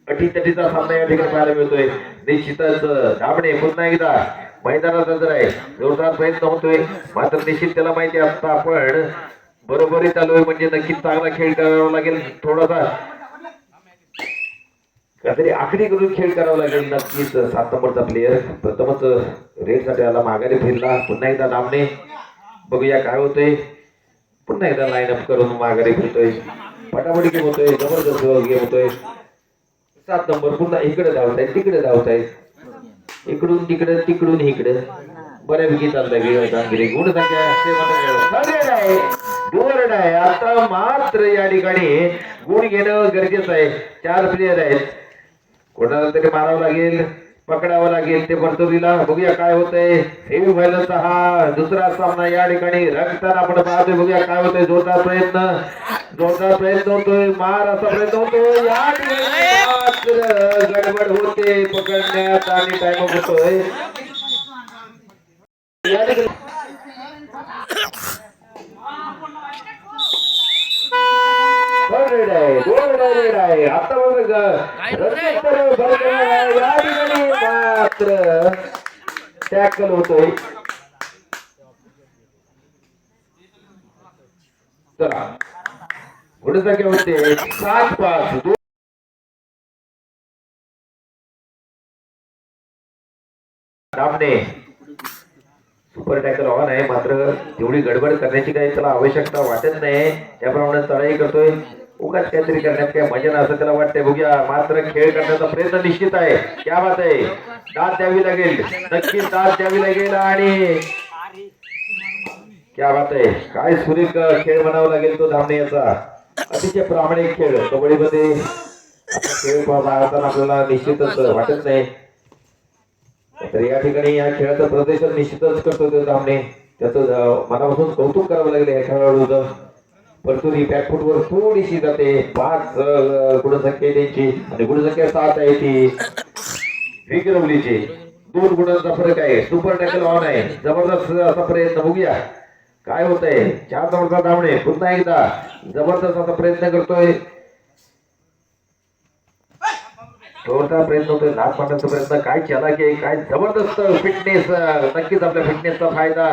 [SPEAKER 2] अटीतटीचा सामना या ठिकाणी पाहायला मिळतोय. निश्चितच दामणे पुन्हा एकदा मैदानात नजर आहे. जोरदार प्रयत्न होतोय. मात्र निश्चित त्याला माहिती असतं आपण बरोबरी चालू आहे म्हणजे नक्कीच चांगला खेळ करावा लागेल. थोडासा काहीतरी आखडी करून खेळ करावा लागेल नक्कीच. 7 नंबरचा प्लेयर प्रथमच रेड साठी आला, माघारी फिरला. पुन्हा एकदा लांबणे, बघूया काय होतंय. पुन्हा एकदा लाईनअप करून माघारी फिरतोय. पटापटी गेम होतोय, जबरदस्त गेम होतोय. 7 नंबर पुन्हा इकडे धावताय, तिकडे धावताय, इकडून तिकडे, तिकडून इकडे, बऱ्यापैकी चालतंय कामगिरी. गुणसंख्या आहे, डोअर आहे. आता मात्र या ठिकाणी गुण घेणं गरजेचं आहे. 4 प्लेयर आहेत, कोणाला तरी मारावं लागेल, पकडावं लागेल ते परतुरीला. बघूया काय होतंय. सेमी फायनलचा हा दुसरा सामना या ठिकाणी रंगताना आपण पाहतोय. बघूया काय होतंय. जोरदार प्रयत्न होतोय, मार असा प्रयत्न होतोय. या ठिकाणी मात्र गडबड होते पकडण्यात आणि टाइम होतोय. या ठिकाणी रेड आहे. आता बघा या ठिकाणी मात्र टॅकल होतोय. चला गुणसंख्या होते 7-5. दामने सुपर टॅकल ऑन आहे, मात्र तेवढी गडबड करण्याची काही त्याला आवश्यकता वाटत नाही. त्याप्रमाणे चढाई करतोय. उगाच काहीतरी करण्यात काही मजा नाही असं त्याला वाटतंय. बघूया मात्र खेळ करण्याचा प्रयत्न निश्चित आहे. क्या बात आहे. दाद द्यावी लागेल, नक्कीच दाद द्यावी लागेल. आणि क्या बात आहे, काय सुरेख खेळ म्हणावा लागेल तो धामणे याचा. अतिशय प्रामाणिक खेळ कबड्डीमध्ये खेळ पाहताना आपल्याला निश्चितच वाटत नाही. तर या ठिकाणी या खेळाचं प्रदर्शन निश्चितच करतो ते धामणे. त्याचं मनापासून कौतुक करावं लागेल या खेळाडूचं. परतुरी बॅकफुटवर थोडीशी जाते. 5 गुणसंख्या त्यांची आणि गुणसंख्या 7 आहे ती विक्रवलीची. 2 गुणांचा फरक आहे. सुपर टॅकल ऑन आहे, जबरदस्त असा प्रयत्न. बघूया काय होतंय. 4 नंबरचा धामणे पुन्हा एकदा जबरदस्त असा प्रयत्न करतोय. थोडा प्रयत्न होतोय, लाच मारण्याचा प्रयत्न. काय चालाकी आहे, काय जबरदस्त फिटनेस. नक्कीच आपल्या फिटनेसचा फायदा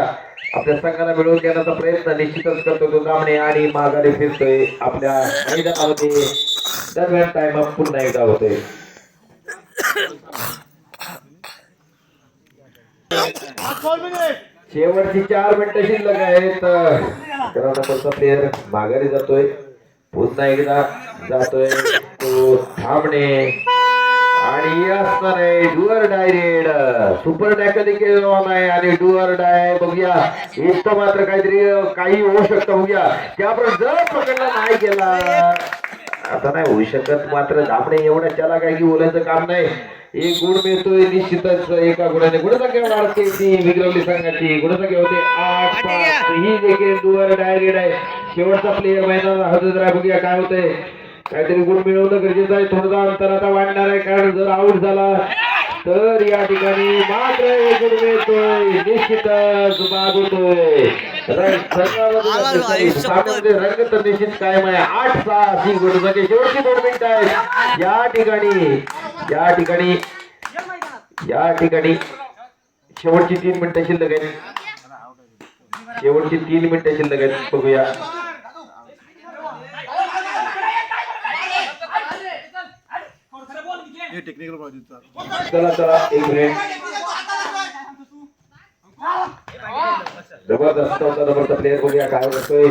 [SPEAKER 2] आपल्या संघाला मिळवून देण्याचा प्रयत्न निश्चितच करतो तो धामणे. आणि माघारी फिरतोय आपल्या मैदानामध्ये. दरम्यान टाइम अप पुन्हा एकदा होतोय. शेवटची 4 मिनिटं शिल्लक आहेत. 11 नंबरचा प्लेयर माघारी जातोय, पुन्हा एकदा जातोय तो धामणे. आणि असणार आहे डुअर डाय रेड. सुपर टॅकल केलं आहे आणि डुअर डाय. बघूया इतकं मात्र काहीतरी काही होऊ शकतं. बघूया त्याप्रमाणे जर पकडला नाही गेला आता नाही होऊ शकत. मात्र धामणे एवढा त्याला काय की बोलायचं काम नाही. 1 गुण मिळतोय निश्चितच. एका गुणाने गुणसंख्या वाढते ती विक्रवली संघाची. गुणसंख्या होते 8-5. ही देखील डुअर डाय रेड आहे. शेवटचा प्लेयर मैदानात हजर आहे. बघूया काय होतंय. काहीतरी गुण मिळवणं गरजेचं आहे. थोडासा अंतर आता वाढणार आहे, कारण जर आऊट झाला तर या ठिकाणी मात्र 1 गुण मिळतोय. निश्चितच बाद होतोय. रंग तर निश्चित कायम आहे. 8-6 ही गुणसंख्या. शेवटची 2 मिनिटं आहेत या ठिकाणी. शेवटची 3 मिनिटं शिल्लक आहेत. शेवटची 3 मिनिटं शिल्लक आहेत. बघूया चला 1 मिनिट. जबरदस्त नंबरचा प्लेयर. बघूया काय करतोय.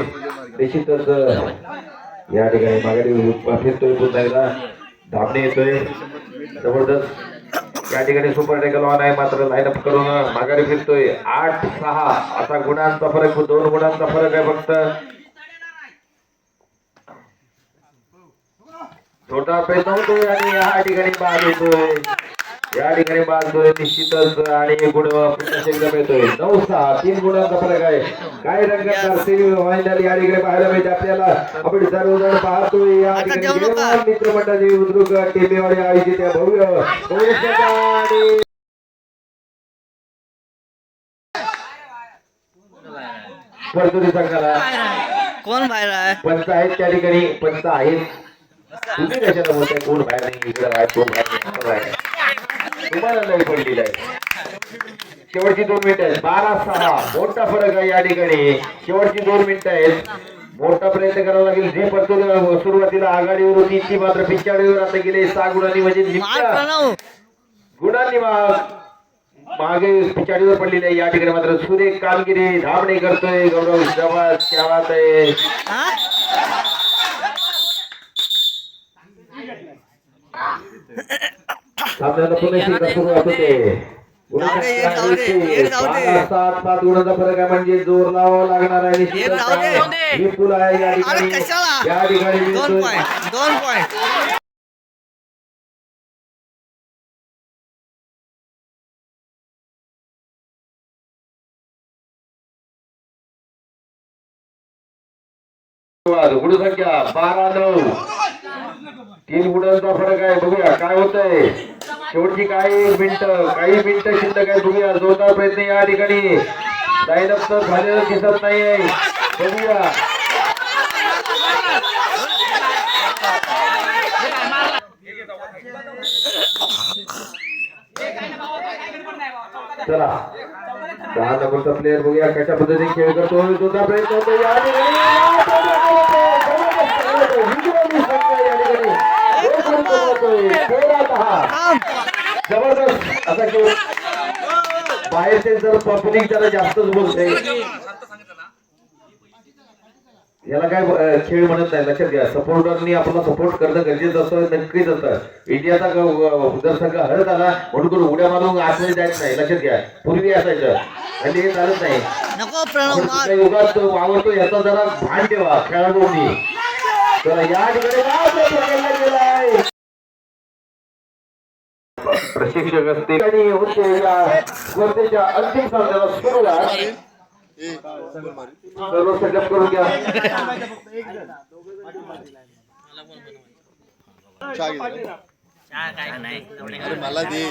[SPEAKER 2] निश्चितच या ठिकाणी माघारी फिरतोय. पुन्हा एकदा धामणे येतोय. जबरदस्त या ठिकाणी सुपर टॅकल ऑन आहे, मात्र लाईनअप करून माघारी फिरतोय. 8-6 असा गुणांचा फरक, 2 गुणांचा फरक आहे फक्त. छोटा प्रयत्न होतोय आणि या ठिकाणी बाद होतोय. निश्चितच. आणि गुण पुन्हा एकदा मिळतोय. 9-6 3 गुणांचा फरक आहे. काय रंगतदार सेमी फायनल या ठिकाणी पाहायला मिळते आपल्याला. आपण सर्वजण पाहतोय या ठिकाणी मित्रमंडळाची उद्रुक टीमेवर आयोजित भव्य आणि परतुरी संघाला
[SPEAKER 3] कोण बाहेर आहे?
[SPEAKER 2] पंच आहेत त्या ठिकाणी. पंच आहेत. तुम्ही कशाला बोलताय कोण बाहेर नाही, इकडे आहे कोण बाहेर नाही. तुम्हाला नाही पडलेला आहे. शेवटची 2 मिनिटं आहेत. 12-6 मोठा फरक आहे या ठिकाणी. शेवटची 2 मिनिटं आहेत. मोठा प्रयत्न करावा लागेल. जे पडतो सुरुवातीला आघाडीवर होती ती मात्र 45 आता गेले 6 गुणांनी म्हणजे
[SPEAKER 3] मार
[SPEAKER 2] निम्म्या
[SPEAKER 3] प्रणव
[SPEAKER 2] गुणांनी मागे 45 पडलेली आहे. या ठिकाणी मात्र सुरेख कामगिरी धावणे करतोय गौरव जवास. क्या बात आहे.
[SPEAKER 3] हा
[SPEAKER 2] सामन्याला पुन्हा एकदा सुरुवात होते.
[SPEAKER 3] जाऊ दे.
[SPEAKER 2] 7 गुणांचा फरक आहे म्हणजे जोर लावावा लागणार आहे.
[SPEAKER 3] एक जाऊ दे.
[SPEAKER 2] विपुल आहे या
[SPEAKER 3] अरे
[SPEAKER 2] ठिकाणी.
[SPEAKER 3] कशाला
[SPEAKER 2] या ठिकाणी
[SPEAKER 3] 2
[SPEAKER 2] विपुल.
[SPEAKER 3] Point 2 point
[SPEAKER 2] गुणसंख्या 12-9. 3 गुणांचा फरक आहे. बघूया काय होतंय. शेवटची काही मिनिटं शिल्लक आहे. बघूया जोरदार प्रयत्न या ठिकाणी लाईनअप तर झालेलं दिसत नाहीये. बघूया चला 10 नंबरचा प्लेअर बघूया कशा पद्धतीने खेळ करतो. जोरदार प्रयत्न होतो या ठिकाणी. जबरदस्त असा खेळ. बाहेरचे जर पब्लिक जरा जास्तच बोलते. याला काय खेळ म्हणत नाही. लक्षात घ्या. सपोर्टरनी आपला सपोर्ट करणं गरजेचं असतं. नक्कीच असतं. इंडियाचा जर संघ हरत आला म्हणून उड्या मारून आतमध्ये जायचं नाही. लक्षात घ्या. पूर्वी असायचं आणि हे चालत नाही.
[SPEAKER 3] नको प्रणव मार
[SPEAKER 2] युगात वावरतो याचा जरा भान ठेवा खेळाडूंनी. तर या ठिकाणी पकडला गेलाय. प्रशिक्षक असते आणि होते या स्पर्धेच्या अंतिम सामन्याला सुरुवात. सर्व सेटअप करून घ्या.
[SPEAKER 4] मला दे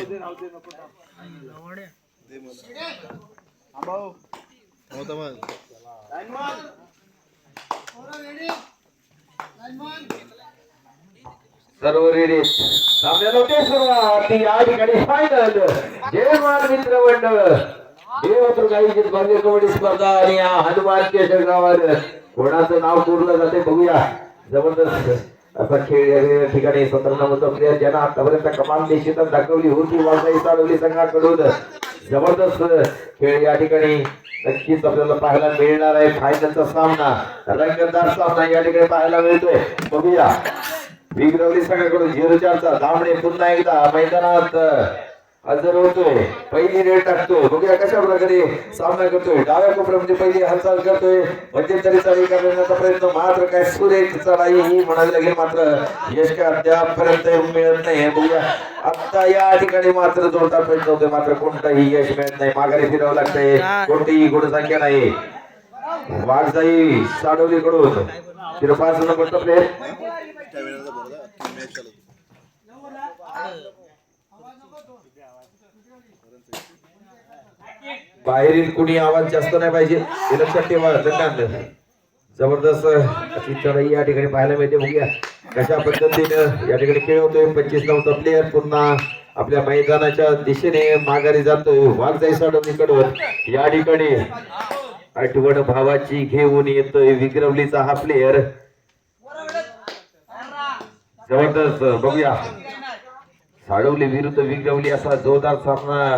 [SPEAKER 2] सर्व रेडी. सामन्याला होते सुरुवात. या ठिकाणी फायनल जयमान मित्र मंडळ देवतुर्गाई भव्य कबड्डी स्पर्धा आणि या हनुमानच्या जगावर कोणाचं नाव कोरलं जाते बघूया. जबरदस्त असा खेळ या ठिकाणी 17 नंबरचा प्लेअर ज्यांना आतापर्यंत कमाल निश्चितच दाखवली होती वाजवाई चालवली संघाकडून. जबरदस्त खेळ या ठिकाणी नक्कीच आपल्याला पाहायला मिळणार आहे. फायनलचा सामना रंगतदार सामना या ठिकाणी पाहायला मिळतोय. बघूया विग्रवली संघाकडून 0-4चा दामणे पुन्हा एकदा मैदानात हजर होतोय. पहिली रेड टाकतोय. बघूया कशा प्रकारे सामना करतोय. डाव्या कोपऱ्यामध्ये पहिली हालचाल करतोय. मध्यंतरी चढाई करण्याचा प्रयत्न मात्र काय सुरेख चढाई ही म्हणावी लागेल. मात्र यश काय अद्यापर्यंत मिळत नाही. बघूया आता या ठिकाणी मात्र जोरदार प्रयत्न होतोय. मात्र कोणताही यश मिळत नाही. माघारी फिरावं लागतंय. कोणतीही गुणसंख्या नाही. वाघजाई साडवलीकडून 05 नंबरचा प्लेअर बाहेरील कुणी आवाज जास्त नाही पाहिजे हे लक्षात ठेवा. जबरदस्त अशी चढाई या ठिकाणी पाहायला मिळते. बघूया कशा पद्धतीनं या ठिकाणी खेळ होतोय. 25 नंबरचा प्लेअर पुन्हा आपल्या मैदानाच्या दिशेने माघारी जातोय. वाघजाई साडवलीकडून या ठिकाणी आठवण भावाची घेऊन येतोय विक्रवलीचा हा प्लेअर. जबरदस्त बघूया साडवली विरुद्ध विक्रवली असा जोरदार सामना.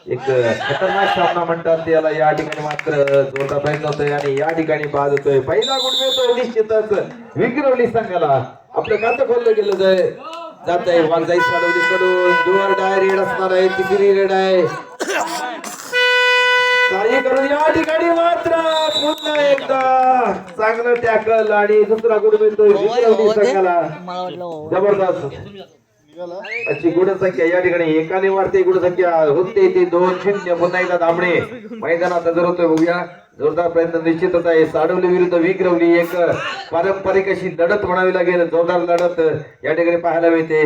[SPEAKER 2] एक खतरनाक सामना म्हणतात त्याला. या ठिकाणी मात्र जोरदार प्रयत्न होतोय आणि या ठिकाणी बाद होतोय. पहिला गुण मिळतोय निश्चितच विक्रवली संघाला. आपलं खातं खोललं गेलं जात आहे. वाघजाई साडवलीकडून दुवर डाय रेड असणार आहे. तिसरी रेड आहे. काही करून या ठिकाणी मात्र पुन्हा एकदा चांगलं टॅकल आणि दुसरा गुण मिळतोय विक्रवली संघाला. जबरदस्त अशी गुणसंख्या या ठिकाणी एकाने वाढते. गुणसंख्या होते ते 2-0. पुन्हा एकदा दामणे मैदानात हजर होतोय. बघूया जोरदार प्रयत्न निश्चितच आहे. साडवली विरुद्ध विक्रवली एक पारंपरिक अशी लढत म्हणावी लागेल. जोरदार लढत या ठिकाणी पाहायला मिळते.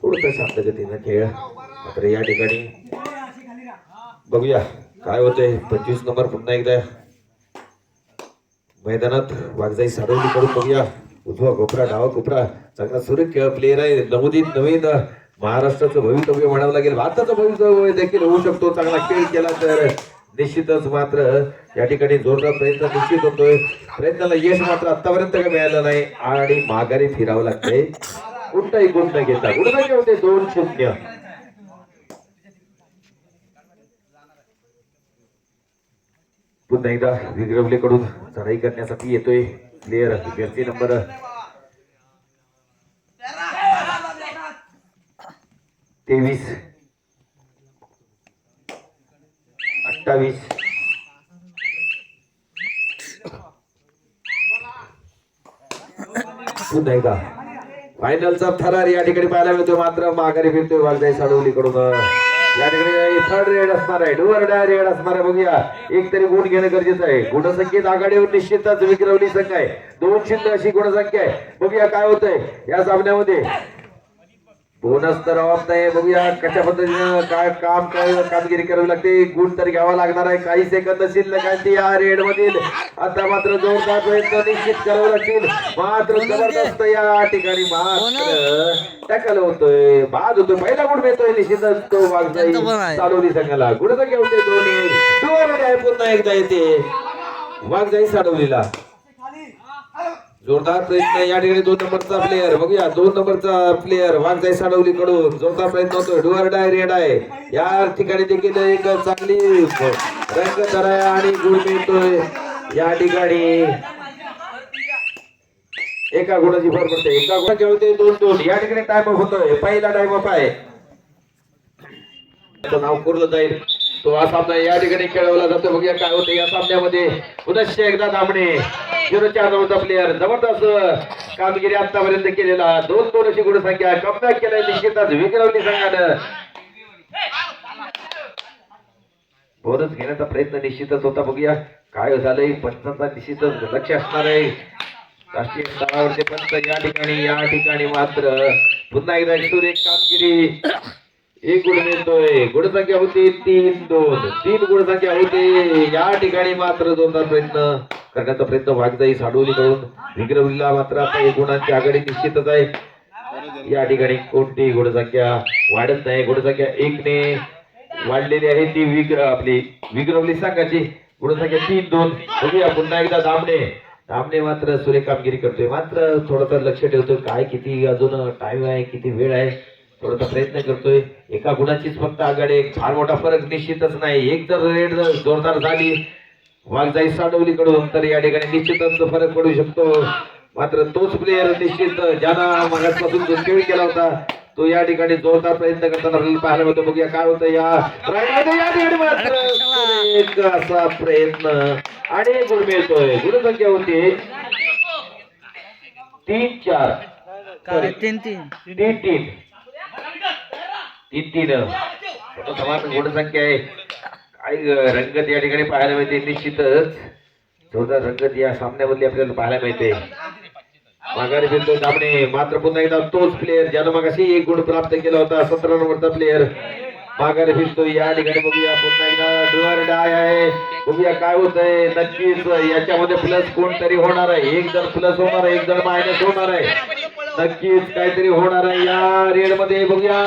[SPEAKER 2] थोडस शांतगतीनं खेळ. मात्र या ठिकाणी बघूया काय होतंय. 25 नंबर पुन्हा एकदा मैदानात वाघजाई साडवली करून. बघूया उजवा कोपरा डावा कोपरा चांगला सुरेख खेळ प्लेअर आहे. नवोदित नवीन महाराष्ट्राचं भवितव्य म्हणावं लागेल, भारताचं भवितव्य देखील होऊ शकतो चांगला खेळ केला तर निश्चितच. मात्र या ठिकाणी जोरदार प्रयत्न निश्चित होतोय, प्रयत्नाला यश मात्र आतापर्यंत काही मिळालं नाही आणि माघारी फिरावं लागतंय. कोणताही गुण न घेता गुणसंख्या होते 2-0. पुन्हा एकदा विग्रवलीकडून चढाई करण्यासाठी येतोय प्लेयर जर्सी नंबर 23, 28. पुन्हा एकदा फायनलचा थरार या ठिकाणी पाहायला मिळतो, मात्र माघारी फिरतोय वालजाई साडवलीकडून. या ठिकाणी थर्ड रेड असणार आहे, डुअर डाय रेड असणार आहे. बघूया एक तरी गुण घेणं गरजेचं आहे. गुणसंख्येत आघाडीवर निश्चितच विग्रवली संघ आहे, 2-0 अशी गुणसंख्या आहे. बघूया काय होतंय या सामन्यामध्ये. बोनस तर ऑफ नाही. बघूया कशा पद्धतीनं काय कामगिरी करावी लागते. गुण तर घ्यावा लागणार आहे. काही सेकंद शिल्लक आहेत या रेड मधील. आता मात्र जोरदार प्रयत्न निश्चित करावे लागतील. मात्र जबरदस्त या ठिकाणी मात्र टॅकल होतोय, बाद होतोय. पहिला गुण मिळतोय निश्चितच तो वागजाई साडवली संघाला. गुणसंख्या होते 2-1. पुन्हा एकदा येते वागजाई साडवलीला. जोरदार प्रयत्न या ठिकाणी 2 नंबरचा प्लेयर. बघूया 2 नंबरचा प्लेयर वागजाई साडवलीकडून जोरदार प्रयत्न होतोय. डुअर डाय रेड आहे या ठिकाणी देखील एक चांगली रंगत आहे आणि गुण मिळतोय या ठिकाणी. एका गुणाची भर पडते, एका गुणाचे होते 2-2. या ठिकाणी टाइम ऑफ होतोय, पहिला टाइम ऑफ आहे. नाव कोरलं जाईल तो हा सामना या ठिकाणी खेळवला जातो. बघूया काय होतं या सामन्यामध्ये. पुनश्च एकदा दामणे 0-4 नंबरचा प्लेयर. जबरदस्त कामगिरी आतापर्यंत केलेला 2-2 अशी गुणसंख्या. कमबॅक केलाय निश्चितच विग्रवली संघानं. बोनस घेण्याचा प्रयत्न निश्चितच होता. बघूया काय झालंय. पंचांचा निश्चितच लक्ष असणार आहे राष्ट्रीय स्तरावरचे पंच या ठिकाणी मात्र पुन्हा एकदा सुरेख कामगिरी. एक गुण मिळतोय. गुणसंख्या होती 3-2. 3 गुणसंख्या होती या ठिकाणी. मात्र जोरदार प्रयत्न करण्याचा प्रयत्न वागजाई साडवलीकडून. विग्रवलीला मात्र आता 1 गुणांची आघाडी निश्चितच आहे. या ठिकाणी कोणतीही गुणसंख्या वाढत नाही. गुणसंख्या 1 ने वाढलेली आहे ती आपली विग्रवली संघाची. गुणसंख्या 3-2. बघूया पुन्हा एकदा दामणे मात्र सुरेख कामगिरी करतोय. मात्र थोडंसं लक्ष ठेवतोय काय किती अजून टाइम आहे, किती वेळ आहे. थोडासा प्रयत्न करतोय. एका गुणाचीच फक्त आघाडी, फार मोठा फरक निश्चितच नाही. एक जर रेड जोरदार झाली वागजाई साडवलीकडून तर या ठिकाणी निश्चितच फरक पडू शकतो. मात्र तोच प्लेयर निश्चित ज्यानं मागासपासून जो खेळ केला होता तो या ठिकाणी जोरदार प्रयत्न करताना पाहायला मिळतो. बघूया काय होतं या ठिकाणी. मात्र एक असा प्रयत्न आणि गुण मिळतोय. गुणसंख्या होती 3-4 3-3 समान गुणसंख्या आहे. काही रंगत या ठिकाणी पाहायला मिळते. निश्चितच जोरदार रंगत या सामन्यामध्ये आपल्याला पाहायला मिळते. माघारी फिरतो दामणे. मात्र पुन्हा एकदा तोच प्लेयर ज्यानं मगाशी 1 गुण प्राप्त केला होता 17 नंबरचा प्लेयर माघारी फिरतो या ठिकाणी. बघूया पुन्हा एकदा डुअर डाय आहे. बघूया काय होतंय. नक्कीच याच्यामध्ये प्लस कोणतरी होणार आहे. 1 जण प्लस होणार आहे, 1 जण मायनस होणार आहे. नक्कीच काहीतरी होणार आहे या रेड मध्ये. बघूया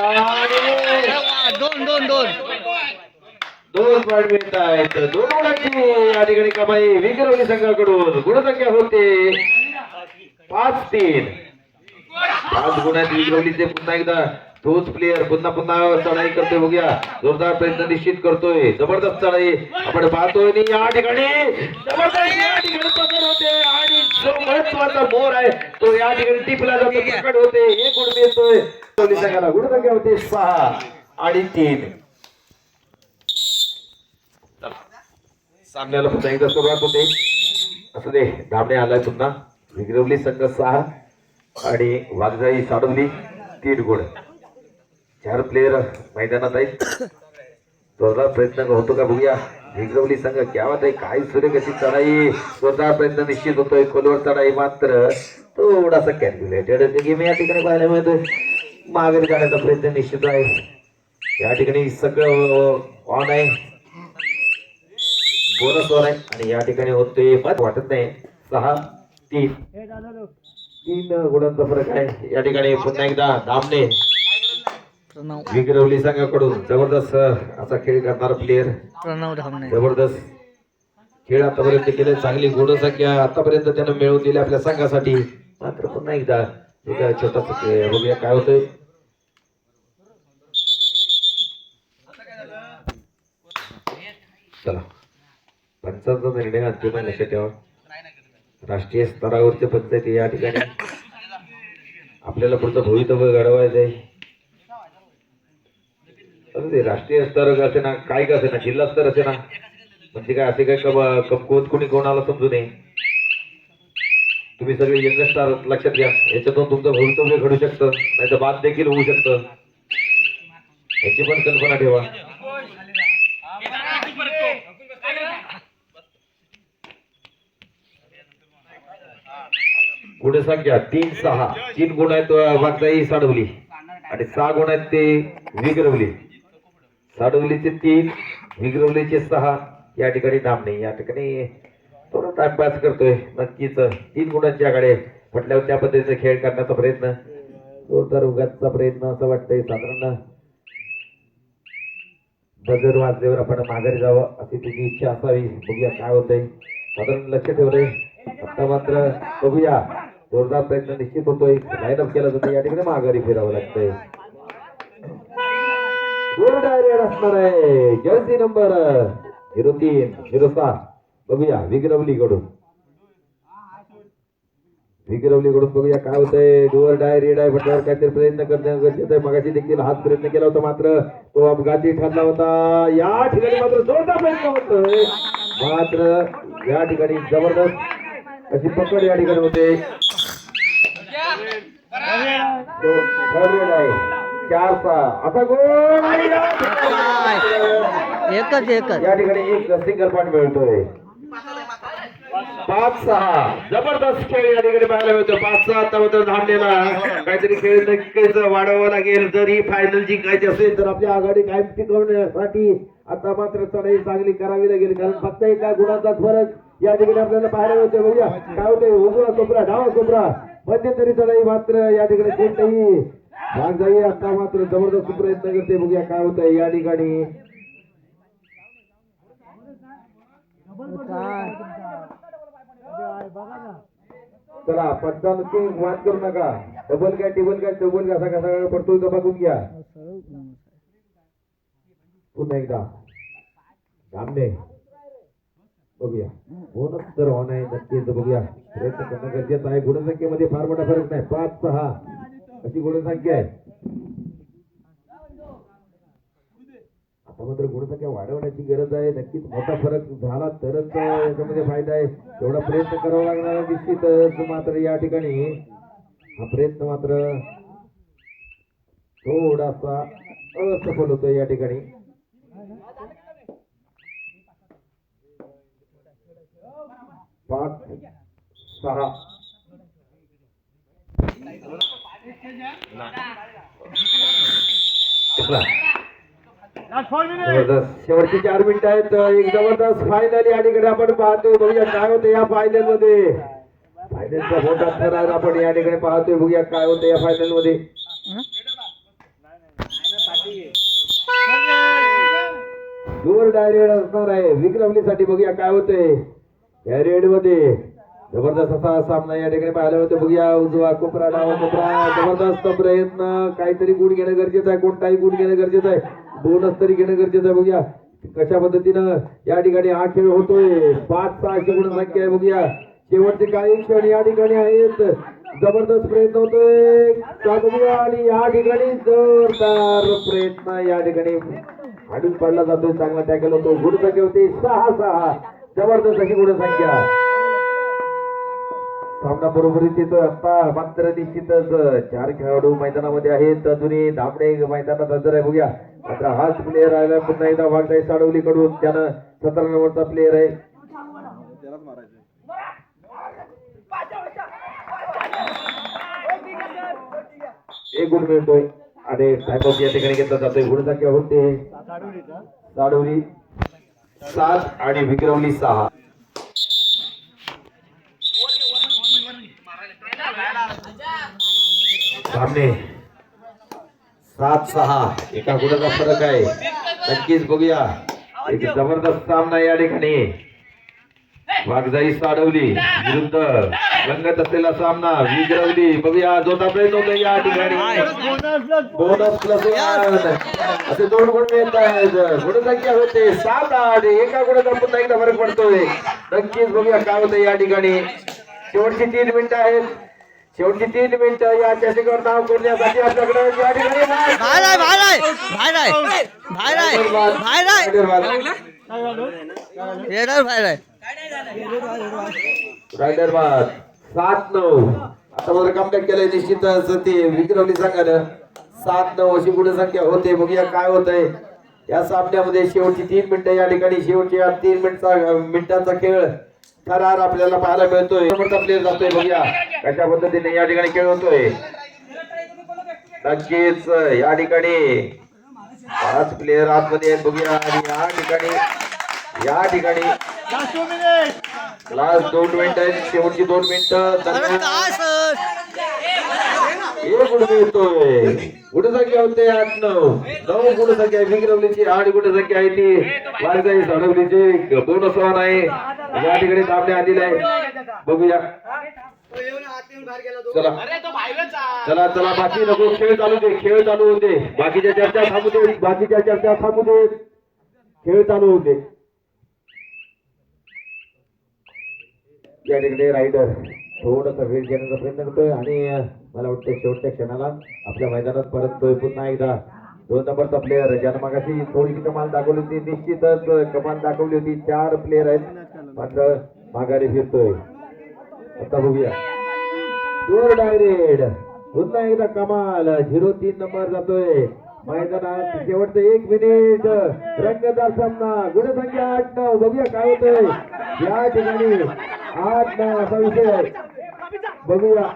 [SPEAKER 2] 2 पॉईंट मिळत आहेत. 2 गुणांची या ठिकाणी कमाई विग्रवली संघाकडून. गुणसंख्या होते 5-3. 5 गुणांची विग्रवलीचे. पुन्हा एकदा तोच प्लेयर पुन्हा चढाई करतोय. बघूया जोरदार प्रयत्न निश्चित करतोय. जबरदस्त चढाई आपण पाहतोय आणि या ठिकाणी जबरदस्त पकड होते आणि जो महत्वाचा मोर आहे तो या ठिकाणी टिपला जातो, पकड होते. एक गुण मिळतोय संघाला. गुणसंख्या होते 6 आणि 3. सामन्याला पुन्हा एकदा सुरुवात होते. असं दे दामणे आलाय पुन्हा. विग्रवली संघ 6 आणि वागजाई साडवली 3 गुण. 4 प्लेयर मैदानात आहेत. जोरदार प्रयत्न होतो का बघूया. विग्रवली संघ घ्यावात आहे. काय सुरेख अशी चढाई. जोरदार प्रयत्न निश्चित होतोय. खोलवर चढाई. मात्र थोडासा कॅल्क्युलेटेड गेम या ठिकाणी पाहायला मिळतोय. माघारी काढण्याचा प्रयत्न निश्चित आहे. या ठिकाणी सगळं ऑन आहे. बोनस वर आहे आणि या ठिकाणी होते मत वाटत नाही 6-3. 3 गुणांचा फरक आहे. या ठिकाणी पुन्हा एकदा दामणे
[SPEAKER 3] प्रणव
[SPEAKER 2] विगिरवली संघाकडून जबरदस्त असा खेळ करणारा प्लेअर,
[SPEAKER 3] प्रणव धामणे
[SPEAKER 2] जबरदस्त खेळ आतापर्यंत केले, चांगली गुणसंख्या आतापर्यंत त्यानं मिळवून दिली आपल्या संघासाठी. मात्र पुन्हा एकदा एक छोटासा खेळ बघूया काय होतंय. चला, पंचांचा निर्णय अंतिम आहे, लक्षात ठेवा. राष्ट्रीय स्तरावरच्या पंचायती या ठिकाणी आपल्याला पुढचं भवितव्य घडवायचं आहे. ते राष्ट्रीय स्तर असे ना, काय का असे ना, जिल्हा स्तर असे ना, म्हणजे काय असे काय कमकुवत कोणी कोणाला समजू नये. तुम्ही सगळे यंग स्टार लक्षात घ्या, याच्यातून तुमचं भवितव्य घडू शकतं, नाही तर बाद देखील होऊ शकतं, याची पण कल्पना ठेवा. पुढे संख्या 3-6, 3 गुण आहेत वागजाई साडवली आणि 6 गुण आहेत ते विगिरवली. साडवलीचे 3, विगिरवलीचे 6. या ठिकाणी धामणे या ठिकाणी थोडा टाइमपास करतोय. नक्कीच 3 गुणांच्या आघाडी म्हटल्यावर त्या पद्धतीचा खेळ करण्याचा प्रयत्न, जोरदार उगाचचा प्रयत्न असं वाटतंय. साधारण बजर वाजल्यावर आपण माघारी जावं अशी तुझी इच्छा असावी. बघूया काय होतंय, साधारण लक्ष ठेवलंय. आता मात्र बघूया, जोरदार प्रयत्न निश्चित होतोय, लाईनअप केला जातो. या ठिकाणी माघारी फिरावं लागतंय. डायरेक्ट असणार आहे जर्सी नंबर 03-06. बघूया विगिरवलीकडून बघूया काय होतंय. डोअर डाय रेड आहे म्हटल्यावर काहीतरी प्रयत्न करणं गरजेचं आहे. मगाशी देखील हाच प्रयत्न केला होता, मात्र तो अपघाती ठरला होता. या ठिकाणी मात्र जोरदार प्रयत्न होतोय, मात्र या ठिकाणी जबरदस्त अशी पकड या ठिकाणी होते. 4-6 असा गोल
[SPEAKER 3] एकच
[SPEAKER 2] या ठिकाणी एक सिंगल पॉईंट मिळतोय. 5-6 जबरदस्त खेळ या ठिकाणी पाहायला मिळतो. 5-6 आता मात्र धामणेला काहीतरी खेळ नक्कीच वाढवावं लागेल. जर ही फायनल जिंकायची असेल तर आपल्या आघाडी कायम टिकवण्यासाठी आता मात्र चढाई चांगली करावी लागेल, कारण फक्त एका गुणाचा फरक या ठिकाणी आपल्याला पाहायला मिळतो. बघूया काय होतंय. उजवा कोपरा डावा कोपरा मध्यंतरी चढाई मात्र या ठिकाणी कोणताही भाग जाई. आता मात्र जबरदस्त प्रयत्न करते. बघूया काय होतंय या ठिकाणी. चला पंचांची वाद करू नका. डबल काय टेबल काय चौबल कसा कसा पडतोय तर बघून घ्या. पुन्हा एकदा धामणे बघूया बोनस तर होणार आहे नक्कीच. बघूया प्रयत्न करणं गरजेचं आहे. गुणसंख्येमध्ये फार मोठा फरक नाही. 5-6 अशी गुणसंख्या आहे. आता मात्र गुणसंख्या वाढवण्याची गरज आहे. नक्कीच मोठा फरक झाला तरच याच्यामध्ये फायदा आहे. एवढा प्रयत्न करावा लागणार आहे निश्चितच. मात्र या ठिकाणी हा प्रयत्न मात्र थोडासा असफल होतोय या ठिकाणी. 5-6 शेवटची 4 मिनिटं आहेत. एक जबरदस्त फायनल या ठिकाणी आपण पाहतोय. बघूया काय होतं या फायनल मध्ये. फायनलचा मोठा थरार आपण या ठिकाणी पाहतोय. बघूया काय होतं या फायनल मध्ये. जोर डायरेक्ट असणार आहे विक्रमलीसाठी. बघूया काय होतंय या रेड मध्ये. जबरदस्त असा सामना या ठिकाणी पाहायला होतो. बघूया उजवा कोपरा डावा कोपरा जबरदस्त प्रयत्न. काहीतरी गुण घेणं गरजेचं आहे, कोणताही गुण घेणं गरजेचं आहे, बोनस तरी घेणं गरजेचं आहे. बघूया कशा पद्धतीनं या ठिकाणी हा खेळ होतोय. 5-6 गुणसंख्या आहे. बघूया शेवटचे काही क्षण या ठिकाणी आहेत. जबरदस्त प्रयत्न होतोय बघूया आणि या ठिकाणी जोरदार प्रयत्न या ठिकाणी हाडून पडला जातोय. चांगला टॅकल होतो. गुणसंख्या होती 6-6. जबरदस्त अशी गुणसंख्या. सामना बरोबरीत येतोय आता. मात्र निश्चितच 4 खेळाडू मैदानामध्ये आहेत. अजूनही धामणे मैदानात हजर आहे. बघूया मात्र हाच प्लेअर आला पुन्हा एकदा वागदाई साडवली कडून. त्यानं 17 नंबरचा प्लेअर आहे. एक गुण मिळतोय आणि टाइमआउट या ठिकाणी घेतला जातोय. गुणसंख्या होते साडवली 7 आणि विक्रमली 6. धामणे 7-6 एका गुणाचा फरक आहे. नक्कीच बघूया एक जबरदस्त सामना या ठिकाणी. वाघजाई साडवली विरुद्ध रंगत असलेला सामना विगरवली. बघूया जोता प्रयत्न होतो या ठिकाणी. बोनस प्लस असे 2 गुण मिळत आहेत. गुणसंख्या होते 7-8. एका गुणाचा पुन्हा एकदा फरक पडतोय. नक्कीच बघूया काय होतं या ठिकाणी. शेवटची 3 मिनिटं आहेत. शेवटची 3 मिनिटं या चषकावर नाव करण्यासाठी आपल्याकडे या ठिकाणी
[SPEAKER 3] बाहेर आहे बाहेर आहे बाहेर आहे बाहेर आहे बाहेर आहे रेडर बाहेर आहे
[SPEAKER 2] रायडर बाद 7-9. आता बरं कमबॅक केलंय निश्चितच ते विक्रमली संघानं. 7-9 अशी गुणसंख्या होते. बघूया काय होतंय या सामन्यामध्ये. शेवटची 3 मिनिटं या ठिकाणी. शेवटच्या 3 मिनिटांचा खेळ थरार आपल्याला पाहायला मिळतोय. प्लेअर जातोय. बघूया कशा पद्धतीने या ठिकाणी खेळ होतोय. नक्कीच या ठिकाणी 5 प्लेअर आतमध्ये आहेत. बघूया आणि या ठिकाणी लास्ट 2 मिनिटं आहेत. शेवटची 2 मिनिटं
[SPEAKER 3] अरे काय सर
[SPEAKER 2] एक गुण मिळतोय. गुणसंख्या होते 8-9. 9 गुणसंख्या आहे विक्रमलीची. 8 गुणसंख्या आहे ती वारजाई साडवलीची. बोनस वन आहे या ठिकाणी सामने आलेले आहे. बघूया चला चला चला बाकी नको. खेळ चालू दे. खेळ चालू होते. बाकीच्या चर्चा थांबू दे. खेळ चालू होते. या ठिकाणी रायडर थोडासा वेळ घेण्याचा प्रयत्न करतोय आणि मला वाटतं शेवटच्या क्षणाला आपल्या मैदानात परततोय. पुन्हा एकदा 2 नंबरचा प्लेअर ज्यानं मागाशी थोडीशी कमाल दाखवली होती. निश्चितच कमाल दाखवली होती. 4 प्लेअर आहेत मात्र माघारी फिरतोय. आता बघूया दूर डायरेक्ट पुन्हा एकदा कमाल 0-3 नंबर जातोय मैदानात. शेवटचं 1 मिनिट रंगतदार सामना. गुणसंख्या 8-9. बघूया काय होतंय या ठिकाणी. 8-9 असा विषय आहे. बघूया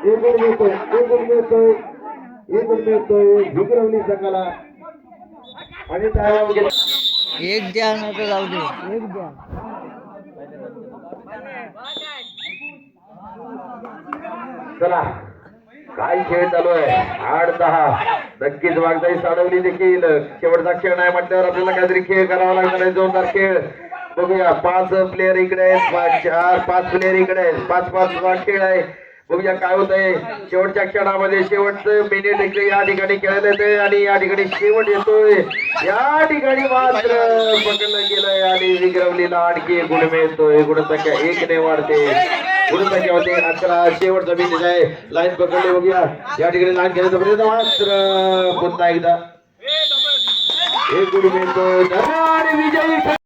[SPEAKER 2] एक गुण मिळतोय विक्रमली संघाला आणि टाळ्या घेत.
[SPEAKER 3] एक द्या ना तर जाऊ दे एक द्या
[SPEAKER 2] चला काय खेळ चालू आहे. 8-10. नक्कीच वाघजाई साडवली देखील शेवटचा खेळ नाही म्हटल्यावर आपल्याला काहीतरी खेळ करावा लागणार आहे. जोरदार खेळ. बघूया 5 प्लेअर इकडे आहेत. 5 प्लेअर इकडे आहेत. 5-5 खेळ आहे. बघूया काय होत आहे शेवटच्या क्षणामध्ये. शेवटचं मिनिट इकडे या ठिकाणी खेळायला येते आणि या ठिकाणी शेवट येतोय. या ठिकाणी मात्र पकडलं गेलंय आणि विक्रमलीला आणखी गुण मिळतोय. गुणसंख्या 1 ने वाढते. गुणसंख्या होते 11. शेवटचा मिनिट आहे. लाईन पकडली. बघूया या ठिकाणी लाईन घेण्याचा प्रयत्न मात्र पुन्हा एकदा 1 गुण मिळतोय आणि विजयी